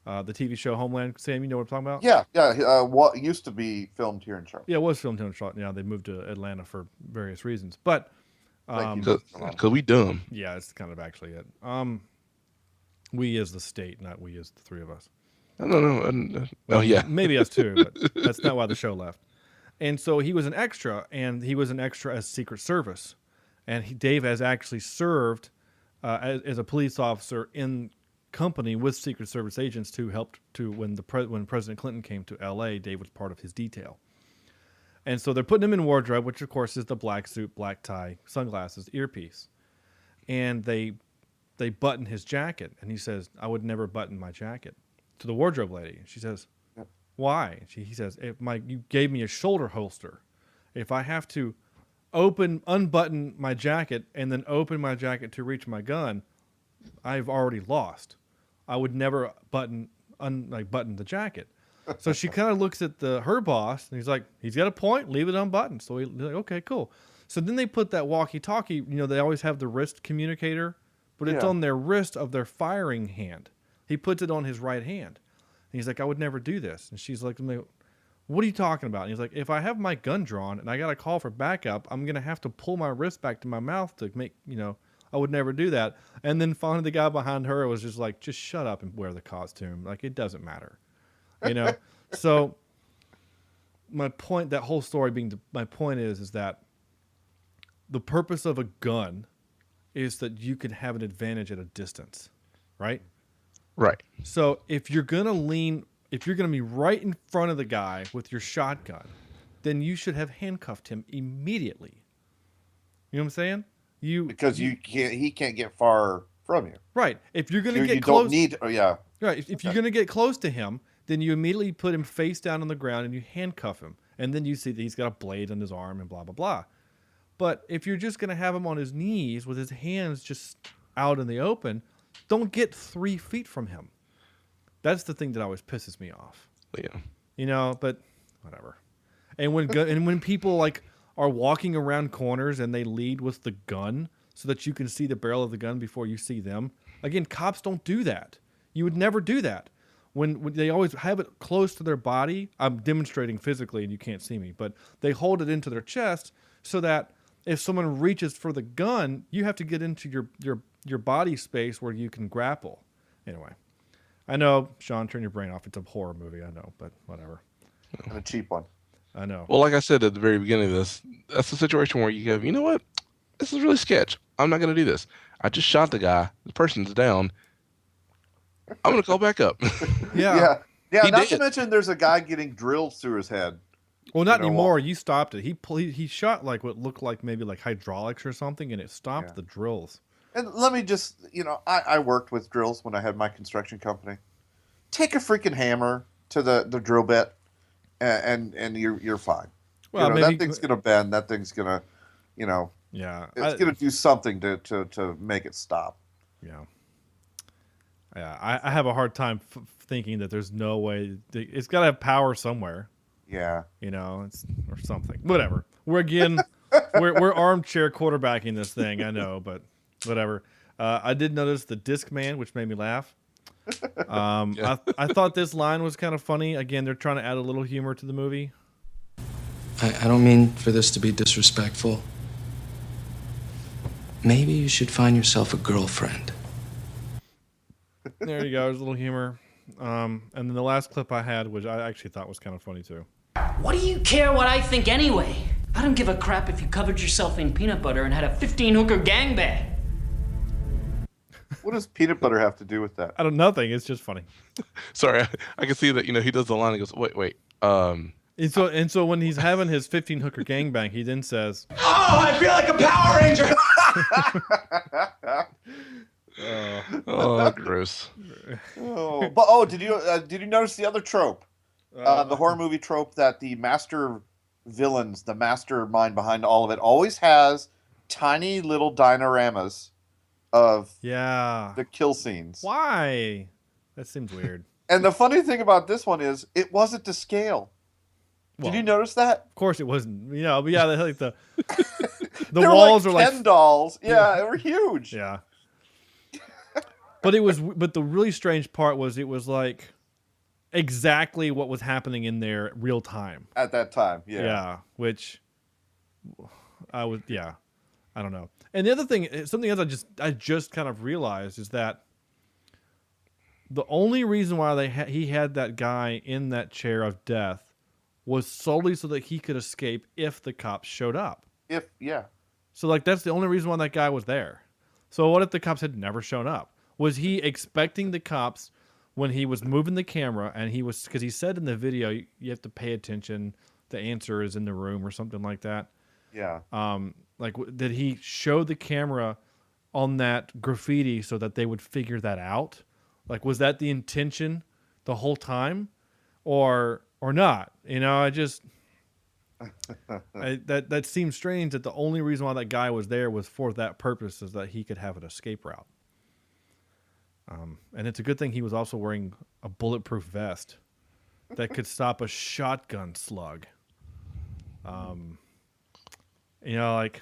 the TV show Homeland. Sam, you know what I'm talking about? Yeah. What used to be filmed here in Charlotte. Yeah, it was filmed here in Charlotte. Yeah, they moved to Atlanta for various reasons. But Because we dumb. yeah, it's kind of actually it. We as the state, not we as the three of us. No. Oh, yeah. Maybe us too, but that's not why the show left. And so he was an extra, and he was an extra as Secret Service. And Dave has actually served as a police officer in company with Secret Service agents who helped to when President Clinton came to L.A., Dave was part of his detail. And so they're putting him in wardrobe, which of course is the black suit, black tie, sunglasses, earpiece. And they button his jacket, and he says, "I would never button my jacket." To the wardrobe lady, she says, "Why?" He says, "You gave me a shoulder holster. If I have to unbutton my jacket and then open my jacket to reach my gun, I've already lost. I would never button the jacket." So she kind of looks at her boss, and he's like, "He's got a point. Leave it unbuttoned." So he's like, "Okay, cool." So then they put that walkie-talkie. They always have the wrist communicator, but it's on their wrist of their firing hand. He puts it on his right hand. And he's like, "I would never do this." And she's like, "What are you talking about?" And he's like, "If I have my gun drawn and I got a call for backup, I'm going to have to pull my wrist back to my mouth to make, I would never do that." And then finally the guy behind her was just like, "Just shut up and wear the costume. Like, it doesn't matter." So my point, that whole story my point is that the purpose of a gun is that you can have an advantage at a distance, right? Right. So if you're going to be right in front of the guy with your shotgun, then you should have handcuffed him immediately. You know what I'm saying? Because he can't get far from you. Right. If you're going to get you close, don't need. Oh, yeah. Right. If you're going to get close to him, then you immediately put him face down on the ground and you handcuff him, and then you see that he's got a blade on his arm and blah blah blah. But if you're just going to have him on his knees with his hands just out in the open, don't get 3 feet from him. That's the thing that always pisses me off. Yeah. But whatever. And when people are walking around corners and they lead with the gun so that you can see the barrel of the gun before you see them. Again, cops don't do that. You would never do that. When they always have it close to their body. I'm demonstrating physically and you can't see me, but they hold it into their chest so that if someone reaches for the gun, you have to get into your body space where you can grapple. Anyway, I know, Sean, turn your brain off. It's a horror movie, I know, but whatever. And a cheap one. I know. Well, like I said at the very beginning of this, that's the situation where you have, you know what? This is really sketch. I'm not going to do this. I just shot the guy. The person's down. I'm going to call back up. Yeah. Not to mention there's a guy getting drilled through his head. Well, not anymore. You stopped it. He shot what looked like maybe hydraulics or something, and it stopped the drills. And let me just, I worked with drills when I had my construction company. Take a freaking hammer to the drill bit, and you're fine. Well, that thing's gonna bend. That thing's gonna, it's gonna do something to make it stop. Yeah. Yeah, I have a hard time thinking that there's no way. It's got to have power somewhere. Yeah. Or something. Whatever. We're armchair quarterbacking this thing. I know, but whatever. I did notice the disc man, which made me laugh. I thought this line was kind of funny. Again, they're trying to add a little humor to the movie. I don't mean for this to be disrespectful. Maybe you should find yourself a girlfriend. There you go. There's a little humor. And then the last clip I had, which I actually thought was kind of funny too. What do you care what I think anyway? I don't give a crap if you covered yourself in peanut butter and had a 15-hooker gangbang. What does peanut butter have to do with that? I don't know. Nothing. It's just funny. Sorry, I can see that. He does the line. He goes, wait. And so when he's having his 15-hooker gangbang, he then says, "Oh, I feel like a Power Ranger." Oh, gross. Did you notice the other trope? The horror movie trope that the master villains, the mastermind behind all of it, always has tiny little dioramas of the kill scenes. Why? That seems weird. And the funny thing about this one is, it wasn't to scale. Well, Did you notice that? Of course, it wasn't. But yeah, like the walls are like Ken dolls. Yeah, they were huge. Yeah. But the really strange part was it was like exactly what was happening in there real time at that time. Yeah. Yeah, which I don't know. And the other thing, something else I just kind of realized is that the only reason why he had that guy in that chair of death was solely so that he could escape if the cops showed up. So like that's the only reason why that guy was there. So what if the cops had never shown up? Was he expecting the cops when he was moving the camera and because he said in the video you have to pay attention, the answer is in the room or something like that. Yeah. Like did he show the camera on that graffiti so that they would figure that out? Like was that the intention the whole time or not? That seems strange that the only reason why that guy was there was for that purpose, is that he could have an escape route. And it's a good thing he was also wearing a bulletproof vest that could stop a shotgun slug. Like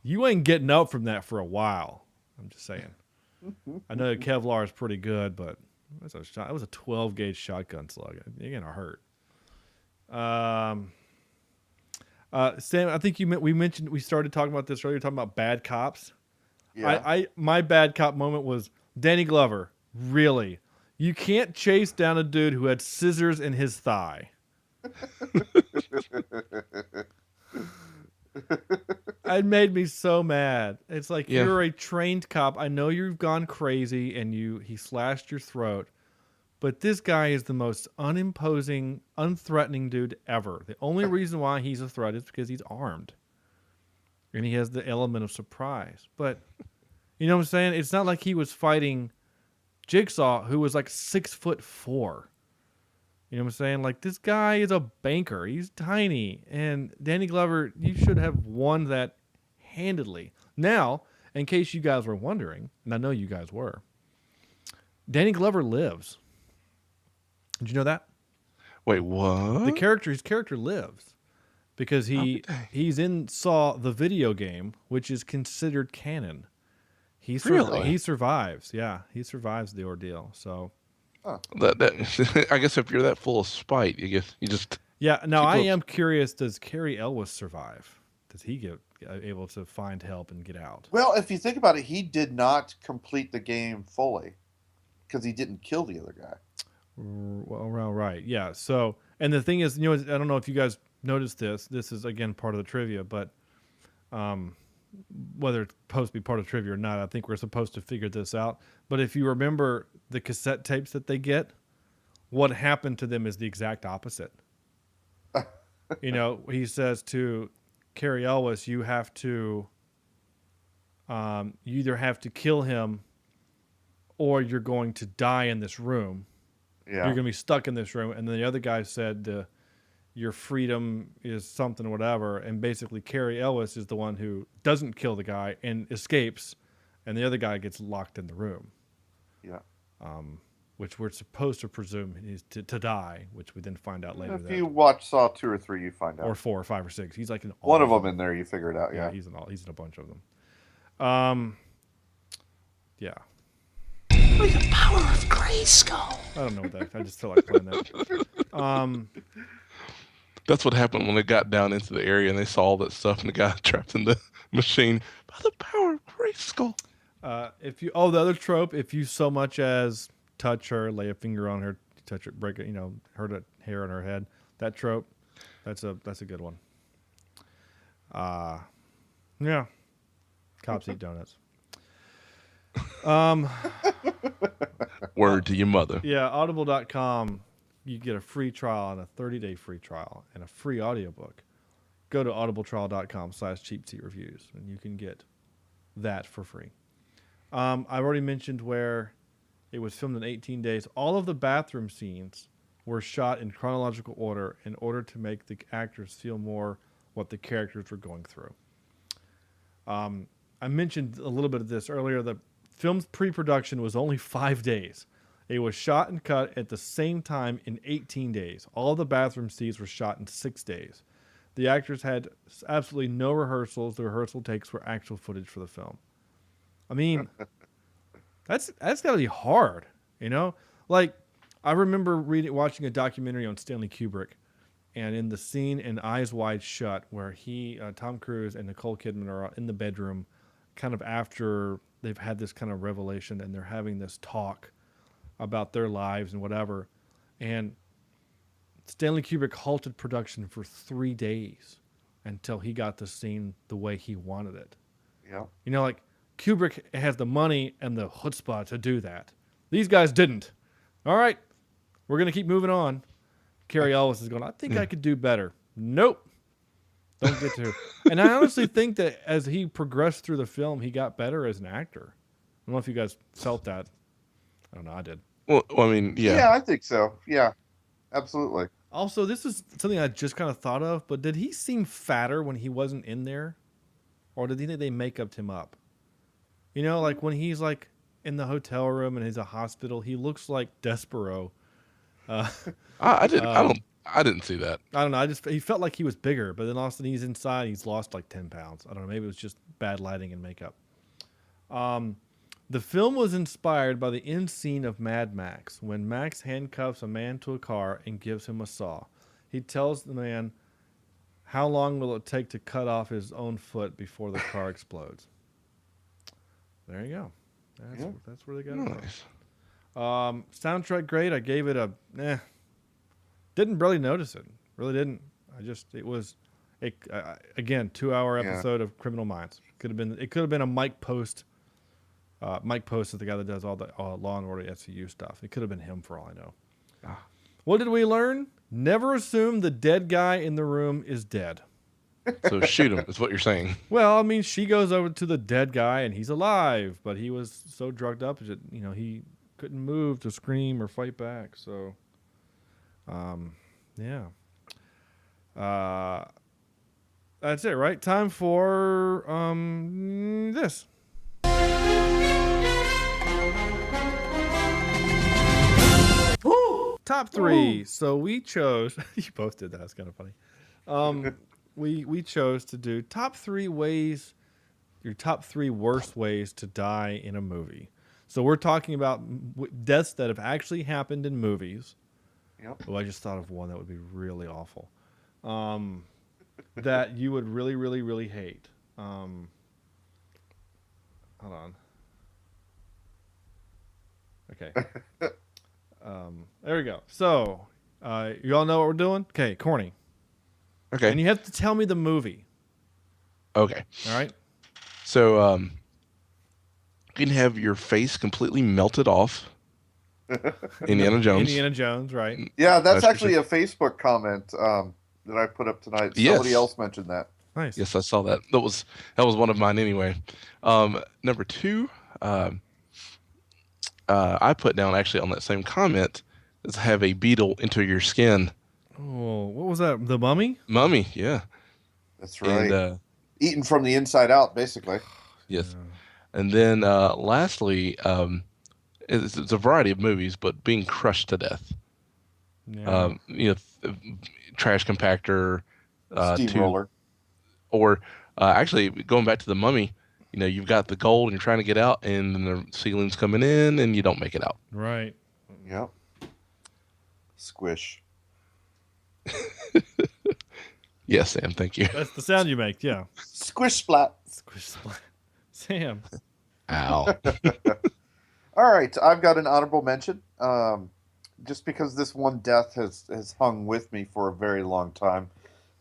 you ain't getting up from that for a while. I'm just saying. I know Kevlar is pretty good, but it was a 12 gauge shotgun slug. You're gonna hurt. Sam, I think we started talking about this earlier, talking about bad cops. Yeah. My bad cop moment was Danny Glover. Really? You can't chase down a dude who had scissors in his thigh. It made me so mad. It's like, you're a trained cop. I know you've gone crazy and he slashed your throat. But this guy is the most unimposing, unthreatening dude ever. The only reason why he's a threat is because he's armed. And he has the element of surprise. But, you know what I'm saying? It's not like he was fighting Jigsaw, who was like 6'4". You know what I'm saying? Like, this guy is a banker. He's tiny. And Danny Glover, you should have won that handedly. Now, in case you guys were wondering, and I know you guys were, Danny Glover lives. Did you know that? Wait, what? His character lives because he's in Saw the video game, which is considered canon. He survives. Yeah, he survives the ordeal. So, I guess if you're that full of spite, you just. Yeah. Now I am curious. Does Cary Elwes survive? Does he get able to find help and get out? Well, if you think about it, he did not complete the game fully because he didn't kill the other guy. Well, right. Yeah. So, and the thing is, I don't know if you guys noticed this. This is, again, part of the trivia, but whether it's supposed to be part of trivia or not, I think we're supposed to figure this out. But if you remember the cassette tapes that they get, what happened to them is the exact opposite. He says to Cary Elwes, you have to, you either have to kill him or you're going to die in this room. Yeah. You're going to be stuck in this room. And then the other guy said, your freedom is something, whatever. And basically, Cary Elwes is the one who doesn't kill the guy and escapes. And the other guy gets locked in the room. Yeah. Which we're supposed to presume is to die, which we then find out later. If you watch Saw 2 or 3, you find out. Or 4 or 5 or 6. He's like in all one of them in there, you figure it out. Yeah. He's in a bunch of them. Yeah. With the power of Grayskull. I don't know what that. I just feel like playing that. That's what happened when they got down into the area and they saw all that stuff and the guy trapped in the machine. By the power of Grayskull. The other trope, if you so much as touch her, lay a finger on her, touch her, break it, hurt a hair on her head. That trope, that's a good one. Yeah. Cops eat donuts. Word to your mother. Yeah, audible.com, you get a free trial and a 30-day free trial and a free audiobook. Go to audibletrial.com/CheapSeat Reviews and you can get that for free. I've already mentioned where it was filmed in 18 days. All of the bathroom scenes were shot in chronological order in order to make the actors feel more what the characters were going through. I mentioned a little bit of this earlier. The film's pre-production was only 5 days. It was shot and cut at the same time in 18 days. All the bathroom scenes were shot in 6 days. The actors had absolutely no rehearsals. The rehearsal takes were actual footage for the film. I mean, that's got to be hard, you know? Like, I remember watching a documentary on Stanley Kubrick, and in the scene in Eyes Wide Shut, where Tom Cruise and Nicole Kidman are in the bedroom, kind of after they've had this kind of revelation, and they're having this talk about their lives and whatever, and Stanley Kubrick halted production for 3 days until he got the scene the way he wanted it. Yeah. You know, like, Kubrick has the money and the chutzpah to do that. These guys didn't. All right, we're going to keep moving on. Carrie Ellis is going, I think I could do better. Nope. Don't get to. And I honestly think that as he progressed through the film, he got better as an actor. I don't know if you guys felt that. I don't know. I did. Well, I mean, yeah. Yeah, I think so. Yeah, absolutely. Also, this is something I just kind of thought of, but did he seem fatter when he wasn't in there? Or did they make-upped him up? You know, like when he's like in the hotel room and he's a hospital, he looks like Despero. I didn't see that. I don't know. He felt like he was bigger, but then all of a sudden he's inside. He's lost like 10 pounds. I don't know. Maybe it was just bad lighting and makeup. The film was inspired by the end scene of Mad Max, when Max handcuffs a man to a car and gives him a saw. He tells the man, how long will it take to cut off his own foot before the car explodes? There you go. That's where they got it from. Soundtrack great. I gave it a didn't really notice it. Really didn't. Again, 2-hour episode of Criminal Minds. It could have been a Mike Post. Mike Post is the guy that does all the Law and Order SVU stuff. It could have been him for all I know. What did we learn? Never assume the dead guy in the room is dead. So shoot him, is what you're saying. Well, I mean, she goes over to the dead guy and he's alive, but he was so drugged up that, you know, he couldn't move to scream or fight back. So, yeah. That's it, right? Time for this. Top 3. So we chose. You both did that. That's kind of funny. We chose to do top 3 ways, your top 3 worst ways to die in a movie. So we're talking about deaths that have actually happened in movies. Yep. Oh, I just thought of one that would be really awful. That you would really, really, really hate. Hold on. Okay. There we go. So, you all know what we're doing? Okay, corny. Okay. And you have to tell me the movie. Okay. All right. So, you can have your face completely melted off. Indiana Jones. Indiana Jones, right? Yeah, that's actually a Facebook comment that I put up tonight. Somebody else mentioned that. Nice. Yes, I saw that. That was one of mine anyway. Number 2, I put down actually on that same comment is have a beetle enter your skin. Oh, what was that? The Mummy? Mummy, yeah. That's right. And, eaten from the inside out, basically. Yes. Yeah. And then lastly, it's a variety of movies, but being crushed to death. Yeah. Trash compactor, steamroller, or actually going back to the Mummy. You know, you've got the gold and you're trying to get out, and then the ceiling's coming in, and you don't make it out. Right. Yep. Squish. Yes, Sam. Thank you. That's the sound you make. Yeah. Squish splat. Squish splat. Sam. Ow. All right, I've got an honorable mention. Just because this one death has hung with me for a very long time.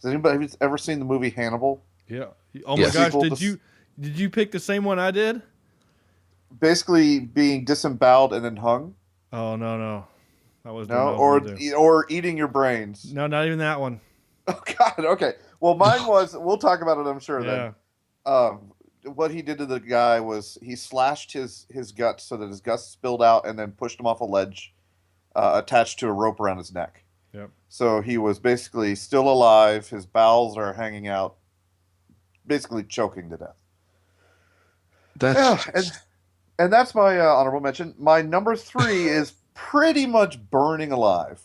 Has anybody ever seen the movie Hannibal? Yeah. Oh my gosh! Did you pick the same one I did? Basically, being disemboweled and then hung. Oh no, that was or eating your brains. No, not even that one. Oh God. Okay. Well, mine was. We'll talk about it, I'm sure. Yeah. Then. What he did to the guy was he slashed his guts so that his guts spilled out, and then pushed him off a ledge, attached to a rope around his neck. Yep. So he was basically still alive. His bowels are hanging out, basically choking to death. And that's my honorable mention. My number 3 is pretty much burning alive.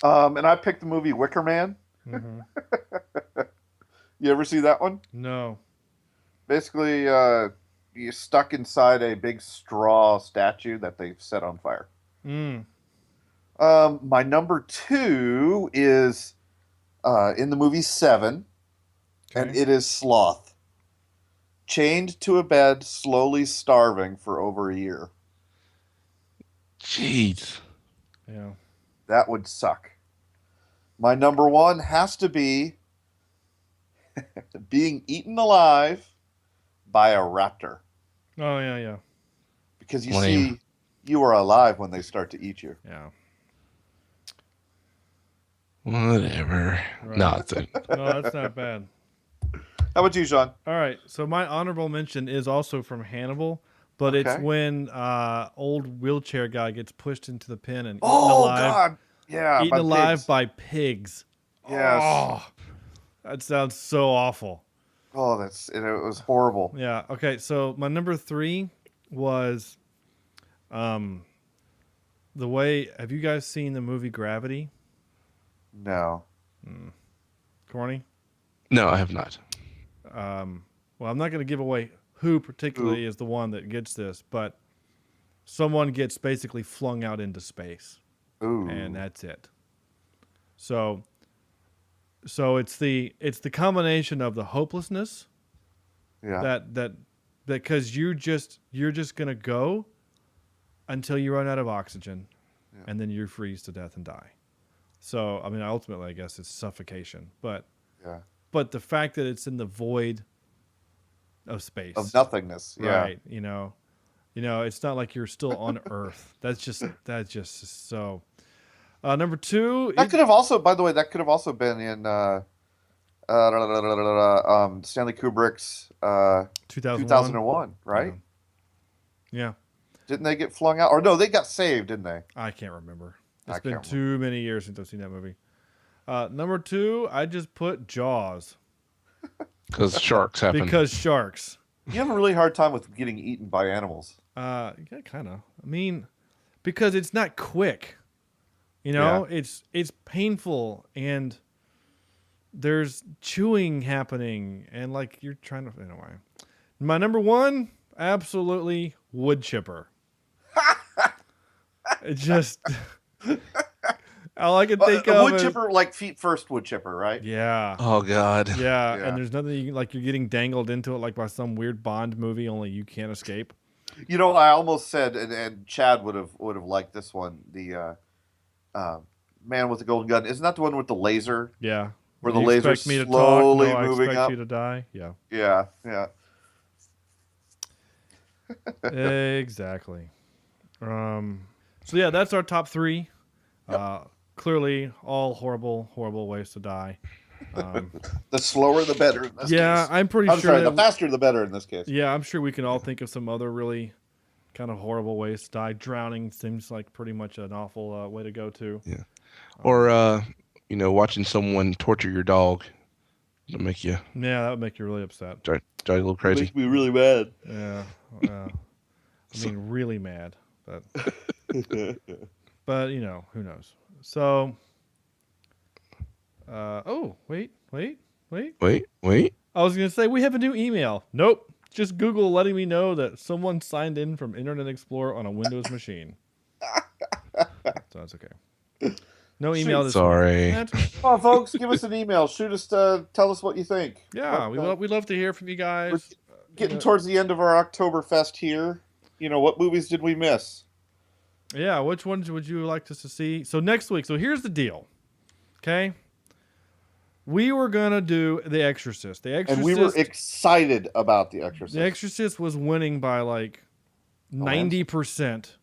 And I picked the movie Wicker Man. Mm-hmm. You ever see that one? No. Basically, you're stuck inside a big straw statue that they've set on fire. Mm. My number 2 is in the movie Seven, and it is Sloth. Chained to a bed, slowly starving for over a year. Jeez. Yeah. That would suck. My number 1 has to be being eaten alive by a raptor. Oh, yeah. Because you Lame. see, you are alive when they start to eat you. Yeah. Whatever. Right. No, it's a, No, that's not bad. How about you, Sean? All right. So my honorable mention is also from Hannibal, but it's when old wheelchair guy gets pushed into the pen and eaten alive. God. Yeah. Eaten alive by pigs. Yes. Oh, that sounds so awful. Oh, it was horrible. Yeah. Okay. So my number 3 was, the way. Have you guys seen the movie Gravity? No. Corny. no, I have not. Well, I'm not going to give away who particularly is the one that gets this, but someone gets basically flung out into space. Ooh. And that's it. So it's the combination of the hopelessness. Yeah. That because you're just gonna go until you run out of oxygen, and then you freeze to death and die. So I mean, ultimately, I guess it's suffocation. But the fact that it's in the void of space, of nothingness. Yeah. right? You know, it's not like you're still on Earth. That's just so. Number 2. That could have also, by the way, been in Stanley Kubrick's 2001, right? Yeah. Didn't they get flung out? Or no, they got saved, didn't they? I can't remember. It's been too many years since I've seen that movie. Number 2, I just put Jaws. Because sharks happen. Because sharks. You have a really hard time with getting eaten by animals. Yeah, kind of. I mean, because it's not quick. It's painful, and there's chewing happening, and like you're trying to. Anyway, my number 1, absolutely wood chipper. It just all I can think of wood chipper, like feet first wood chipper, right? Yeah. Oh God. Yeah, and there's nothing you can, like you're getting dangled into it like by some weird Bond movie, only you can't escape. I almost said, and Chad would have liked this one. The Man with the Golden Gun, isn't that the one with the laser? Yeah. Where the You laser expect me to slowly talk? No, moving I expect up. you to die. Yeah. Yeah. Exactly. So yeah, that's our top 3. Clearly, all horrible ways to die. The slower, the better. In this case. I'm pretty sure. Sorry, the faster, the better in this case. Yeah, I'm sure we can all think of some other really kind of horrible ways to die. Drowning seems like pretty much an awful way to go too. Yeah. Or watching someone torture your dog. That'll make you. Yeah, that would make you really upset. Drive a little crazy. Makes me really mad. Yeah. I mean, really mad, but who knows? So, wait. I was gonna say we have a new email. Nope, just Google letting me know that someone signed in from Internet Explorer on a Windows machine. So that's okay. No email. Sorry. Come on, folks, give us an email. Shoot us. Tell us what you think. Yeah, we'd love to hear from you guys. We're getting towards the end of our Oktoberfest here. What movies did we miss? Yeah, which ones would you like us to see? So next week. So here's the deal. Okay. We were gonna do The Exorcist. And we were excited about The Exorcist. The Exorcist was winning by like 90%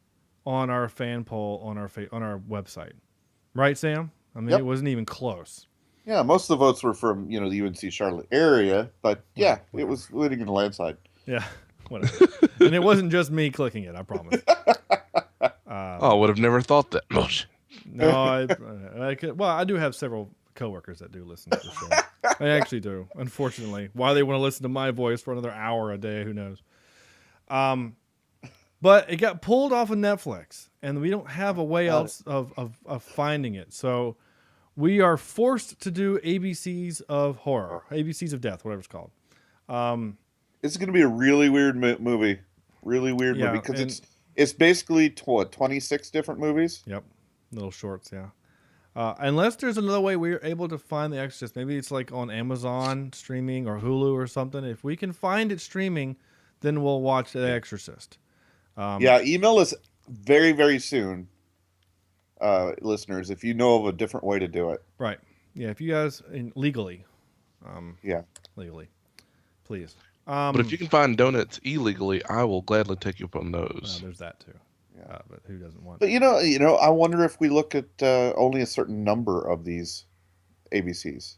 on our fan poll on our website. Right, Sam? I mean, It wasn't even close. Yeah, most of the votes were from, the UNC Charlotte area, but yeah, it was winning in a landslide. Yeah, whatever. And it wasn't just me clicking it, I promise. I would have never thought that. No, I do have several coworkers that do listen to the show. I actually do, unfortunately. Why they want to listen to my voice for another hour a day, who knows? But it got pulled off of Netflix, and we don't have a way else of finding it. So we are forced to do ABCs of horror, ABCs of death, whatever it's called. It's going to be a really weird movie. Really weird movie because it's basically 26 different movies. Yep, little shorts. Yeah. Unless there's another way we're able to find The Exorcist. Maybe it's like on Amazon streaming or Hulu or something. If we can find it streaming, then we'll watch The Exorcist. Email us very, very soon, listeners, if you know of a different way to do it. Right. Yeah, if you guys legally. Legally. Please. But if you can find donuts illegally, I will gladly take you up on those. There's that too. Yeah, but who doesn't want? But I wonder if we look at only a certain number of these ABCs.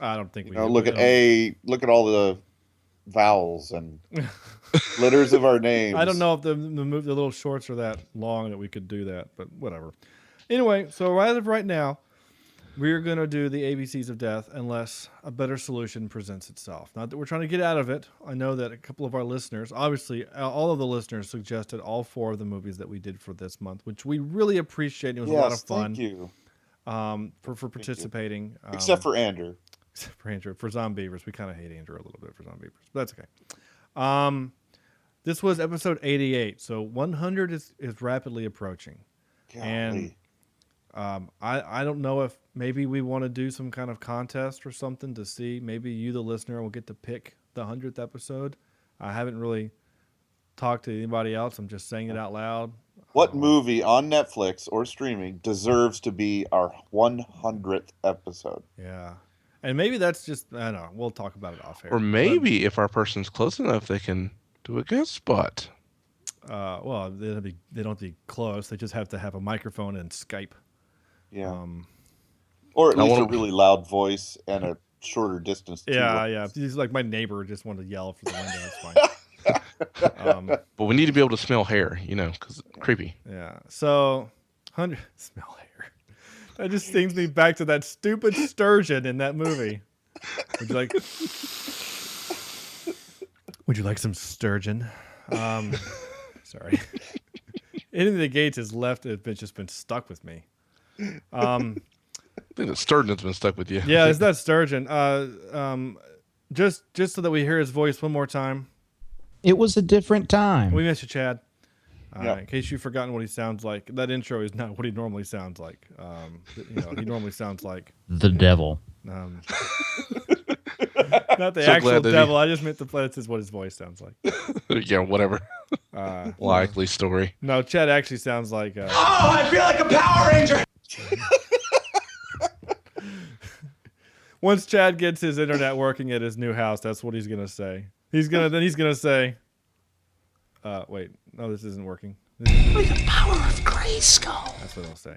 I don't think look at all the vowels and letters of our names. I don't know if the little shorts are that long that we could do that, but whatever. Anyway, so right now, we're going to do the ABCs of death unless a better solution presents itself. Not that we're trying to get out of it. I know that a couple of our listeners, obviously all of the listeners, suggested all 4 of the movies that we did for this month, which we really appreciate. It was a lot of fun. Thank you. For participating. Except for Andrew. Except for Andrew. For Zombievers. We kind of hate Andrew a little bit for Zombievers, but that's okay. This was episode 88, so 100 is rapidly approaching. Golly. And I don't know if maybe we want to do some kind of contest or something to see. Maybe you, the listener, will get to pick the 100th episode. I haven't really talked to anybody else. I'm just saying it out loud. What movie on Netflix or streaming deserves to be our 100th episode? Yeah. And maybe that's just, I don't know. We'll talk about it off air. Or maybe if our person's close enough, they can do a guest spot. Well, they don't have to be close. They just have to have a microphone and Skype. Yeah. Or at least a really loud voice and a shorter distance. Yeah. He's like my neighbor just wanted to yell through the window. It's fine. But we need to be able to smell hair, because it's creepy. Yeah. So, 100 smell hair. That just brings me back to that stupid sturgeon in that movie. Would you like some sturgeon? Sorry. Anything the Gates has left, it's just been stuck with me. I think the sturgeon's been stuck with you. Yeah, it's that sturgeon. Just so that we hear his voice one more time. It was a different time. We miss you, Chad. In case you've forgotten what he sounds like, that intro is not what he normally sounds like. He normally sounds like the devil. Not the actual devil. I just meant that's what his voice sounds like. Yeah, whatever. Likely story. No, Chad actually sounds like. I feel like a Power Ranger. Once Chad gets his internet working at his new house, that's what he's gonna say. He's gonna say. Wait, no, this isn't working. With the power of Grayskull. That's what he'll say.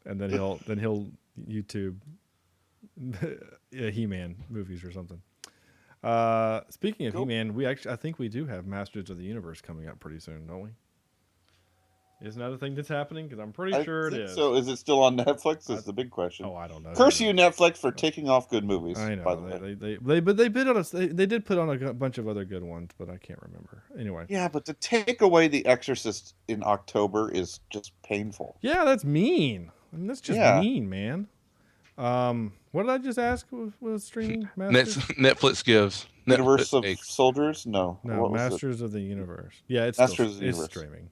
And then he'll YouTube He-Man movies or something. Speaking of He-Man, I think we do have Masters of the Universe coming up pretty soon, don't we? Isn't that a thing that's happening? Because I'm pretty sure it is. So is it still on Netflix? Is the big question. Oh, I don't know. Curse you, Netflix, for taking off good movies. I know. By the way. They bid on us. They did put on a bunch of other good ones, but I can't remember. Anyway. Yeah, but to take away The Exorcist in October is just painful. Yeah, that's mean. I mean, that's just mean, man. What did I just ask? Was streaming Netflix gives Universe of Soldiers? No, Masters of the Universe. Yeah, it's streaming.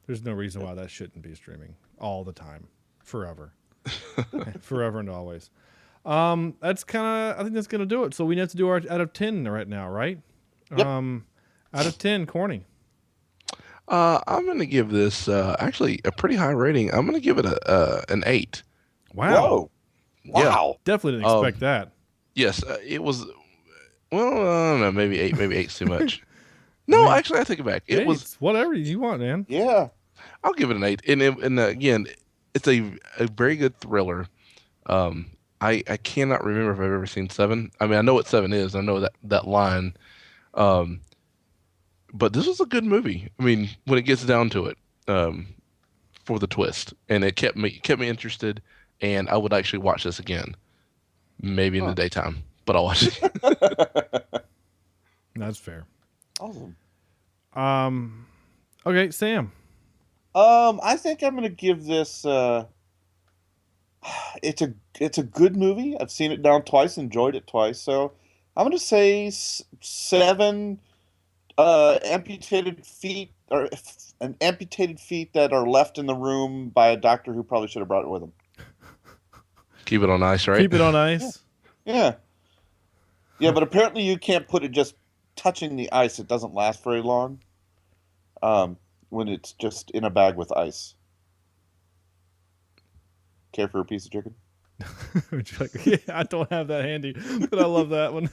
There's no reason why that shouldn't be streaming all the time, forever, forever and always. That's I think that's gonna do it. So we need to do our out of 10 right now, right? Yep. Out of 10, Corny. I'm gonna give this actually a pretty high rating. I'm gonna give it an 8. Wow. Whoa. Yeah. Definitely didn't expect that. Yes, it was. Well, I don't know. Maybe 8. Maybe 8's too much. No, actually, I take it back. It was whatever you want, man. Yeah, I'll give it an 8. And again, it's a very good thriller. I cannot remember if I've ever seen 7. I mean, I know what 7 is. I know that line. But this was a good movie. I mean, when it gets down to it, for the twist, and it kept me interested, and I would actually watch this again, maybe in the daytime, but I'll watch it. That's fair. Awesome. Okay, Sam. I think I'm gonna give this. It's a good movie. I've seen it now twice, enjoyed it twice. So I'm gonna say 7 amputated feet or an amputated feet that are left in the room by a doctor who probably should have brought it with him. Keep it on ice, right? Keep it on ice. Yeah. Yeah, but apparently you can't put it just touching the ice. It doesn't last very long. When it's just in a bag with ice. Care for a piece of chicken? Yeah, I don't have that handy, but I love that one.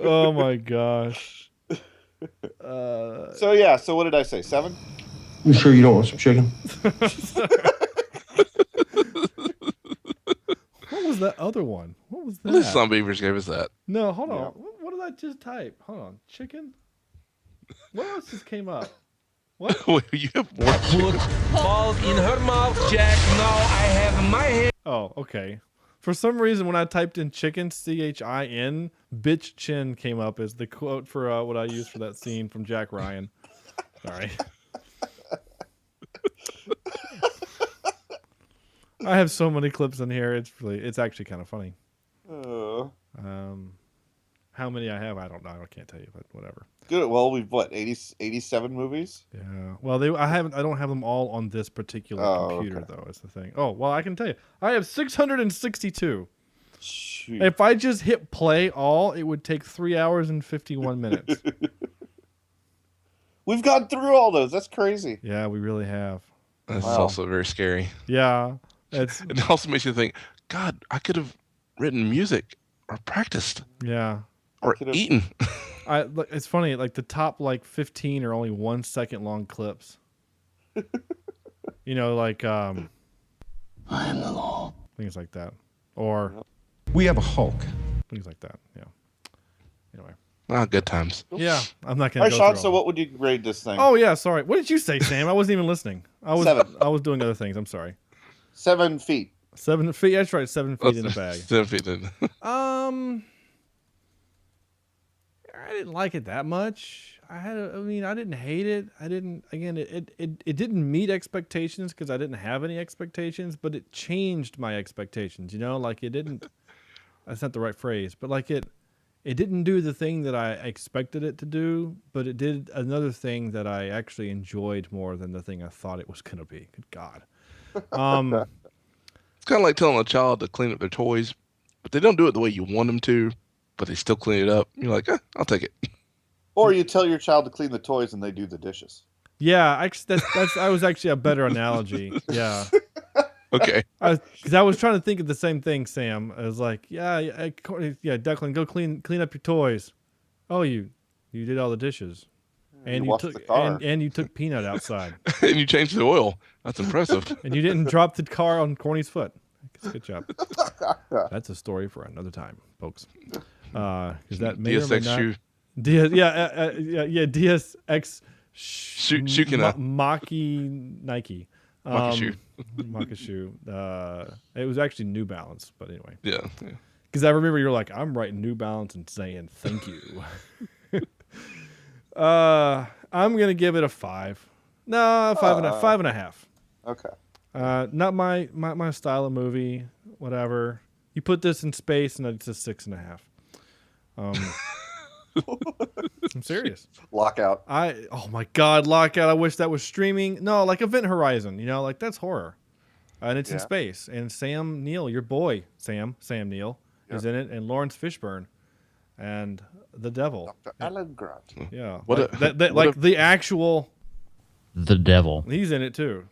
Oh my gosh. So what did I say? 7? You sure you don't want some chicken? What was that other one? What was that? At least some beavers gave us that. No, hold on. What did I just type? Hold on. Chicken? What else just came up? What? Wait, you have more chicken. Balls in her mouth, Jack. Now I have my hand. Oh, okay. For some reason, when I typed in chicken, CHIN, bitch chin came up as the quote for what I used for that scene from Jack Ryan. Sorry. I have so many clips in here. It's actually kind of funny. How many I have, I don't know. I can't tell you, but whatever. Good. Well, we've 87 movies? Yeah. Well, I don't have them all on this particular computer though. Is the thing. Oh, well, I can tell you. I have 662. Shoot. If I just hit play all, it would take 3 hours and 51 minutes. We've gone through all those. That's crazy. Yeah, we really have. That's also very scary. Yeah. It also makes you think, God, I could have written music or practiced. Yeah. Or eaten. It's funny, like the top 15 are only 1 second long clips. Like I am the law. Things like that. Or we have a Hulk. Things like that. Yeah. Anyway. Good times. Yeah. I'm not gonna All right, Sean, so what would you grade this thing? Oh yeah, sorry. What did you say, Sam? I wasn't even listening. 7. I was doing other things. I'm sorry. 7 feet. 7 feet. That's right. 7 feet in a bag. 7 feet in. I didn't like it that much. I didn't hate it. It didn't meet expectations because I didn't have any expectations, but it changed my expectations, it didn't, that's not the right phrase, but it didn't do the thing that I expected it to do, but it did another thing that I actually enjoyed more than the thing I thought it was going to be. Good God. It's kind of like telling a child to clean up their toys, but they don't do it the way you want them to, but they still clean it up. You're like, I'll take it. Or you tell your child to clean the toys and they do the dishes. Yeah, actually, that was actually a better analogy. Yeah. Okay. Because I was trying to think of the same thing, Sam. I was like, yeah, Declan, go clean up your toys. Oh, you did all the dishes, and you took and you took Peanut outside, and you changed the oil. That's impressive. And you didn't drop the car on Corny's foot. Good job. That's a story for another time, folks. Because that may or may not. Shoe. DSX Shukina. Maki Nike. Makashu. It was actually New Balance, but anyway. Yeah. Because I remember you were like, I'm writing New Balance and saying thank you. I'm gonna give it a 5. No, 5.5. Okay. Not my style of movie. Whatever. You put this in space, and it's a 6.5. I'm serious. Lockout. Oh my God, Lockout. I wish that was streaming. No, like Event Horizon, that's horror. And it's in space. And Sam Neill, your boy, Sam Neill, is in it, and Lawrence Fishburne, and the devil. Dr. Alan Grant. Yeah. What the actual... The devil. He's in it too.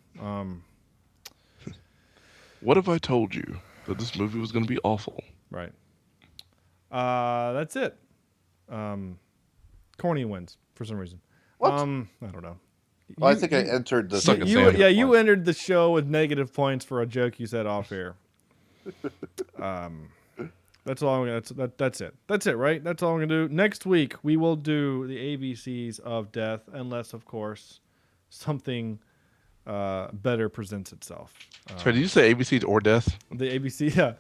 What if I told you that this movie was going to be awful? Right. That's it. Corny wins for some reason. What? I don't know. Well, I think I entered the. You entered the show with negative points for a joke you said off air. That's all. That's it. That's it, right? That's all I'm gonna do. Next week we will do the ABCs of death, unless of course something better presents itself. Sorry, did you say ABC's or death? The ABC, yeah.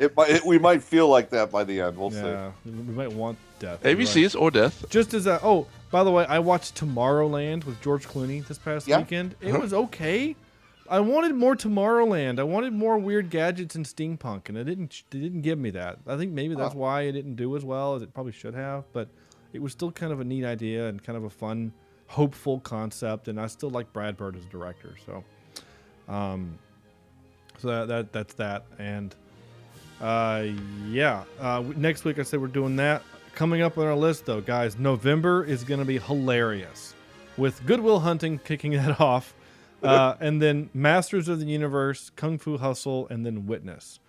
We might feel like that by the end. We'll see. We might want death. ABC's or death. Just as by the way, I watched Tomorrowland with George Clooney this past weekend. It was okay. I wanted more Tomorrowland. I wanted more weird gadgets and steampunk, and it didn't give me that. I think maybe that's why it didn't do as well as it probably should have, but it was still kind of a neat idea and kind of a fun, hopeful concept, and I still like Brad Bird as a director. So, that's that. And next week I said we're doing that. Coming up on our list, though, guys, November is going to be hilarious, with Good Will Hunting kicking that off. And then Masters of the Universe, Kung Fu Hustle, and then Witness.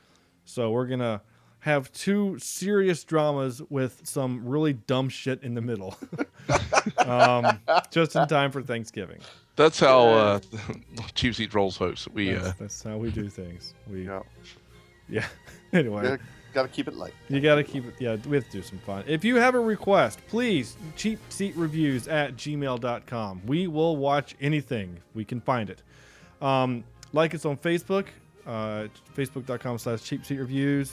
So we're going to have 2 serious dramas with some really dumb shit in the middle. Just in time for Thanksgiving. That's how Cheap Seat rolls, folks. That's how we do things. Yeah. Anyway. Got to keep it light. You got to keep it. Yeah, we have to do some fun. If you have a request, please, cheapseatreviews@gmail.com. We will watch anything if we can find it. Like us on Facebook, facebook.com/cheapseatreviews.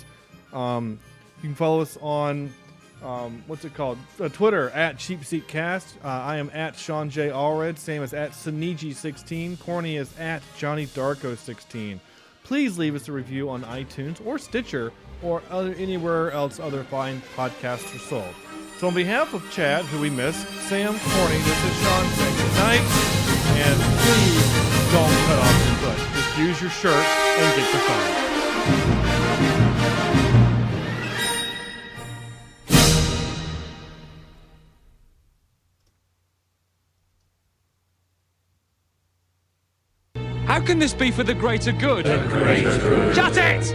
You can follow us on, Twitter @CheapSeatCast. I am @Sean J. Allred. Sam is @Saniji16. Corny is @JohnnyDarko16. Please leave us a review on iTunes or Stitcher or anywhere else other fine podcasts are sold. So on behalf of Chad, who we miss, Sam, Corny, this is Sean saying good night, and please don't cut off your foot. Just use your shirt and get the fun. How can this be for the greater good? The greater good. Shut it!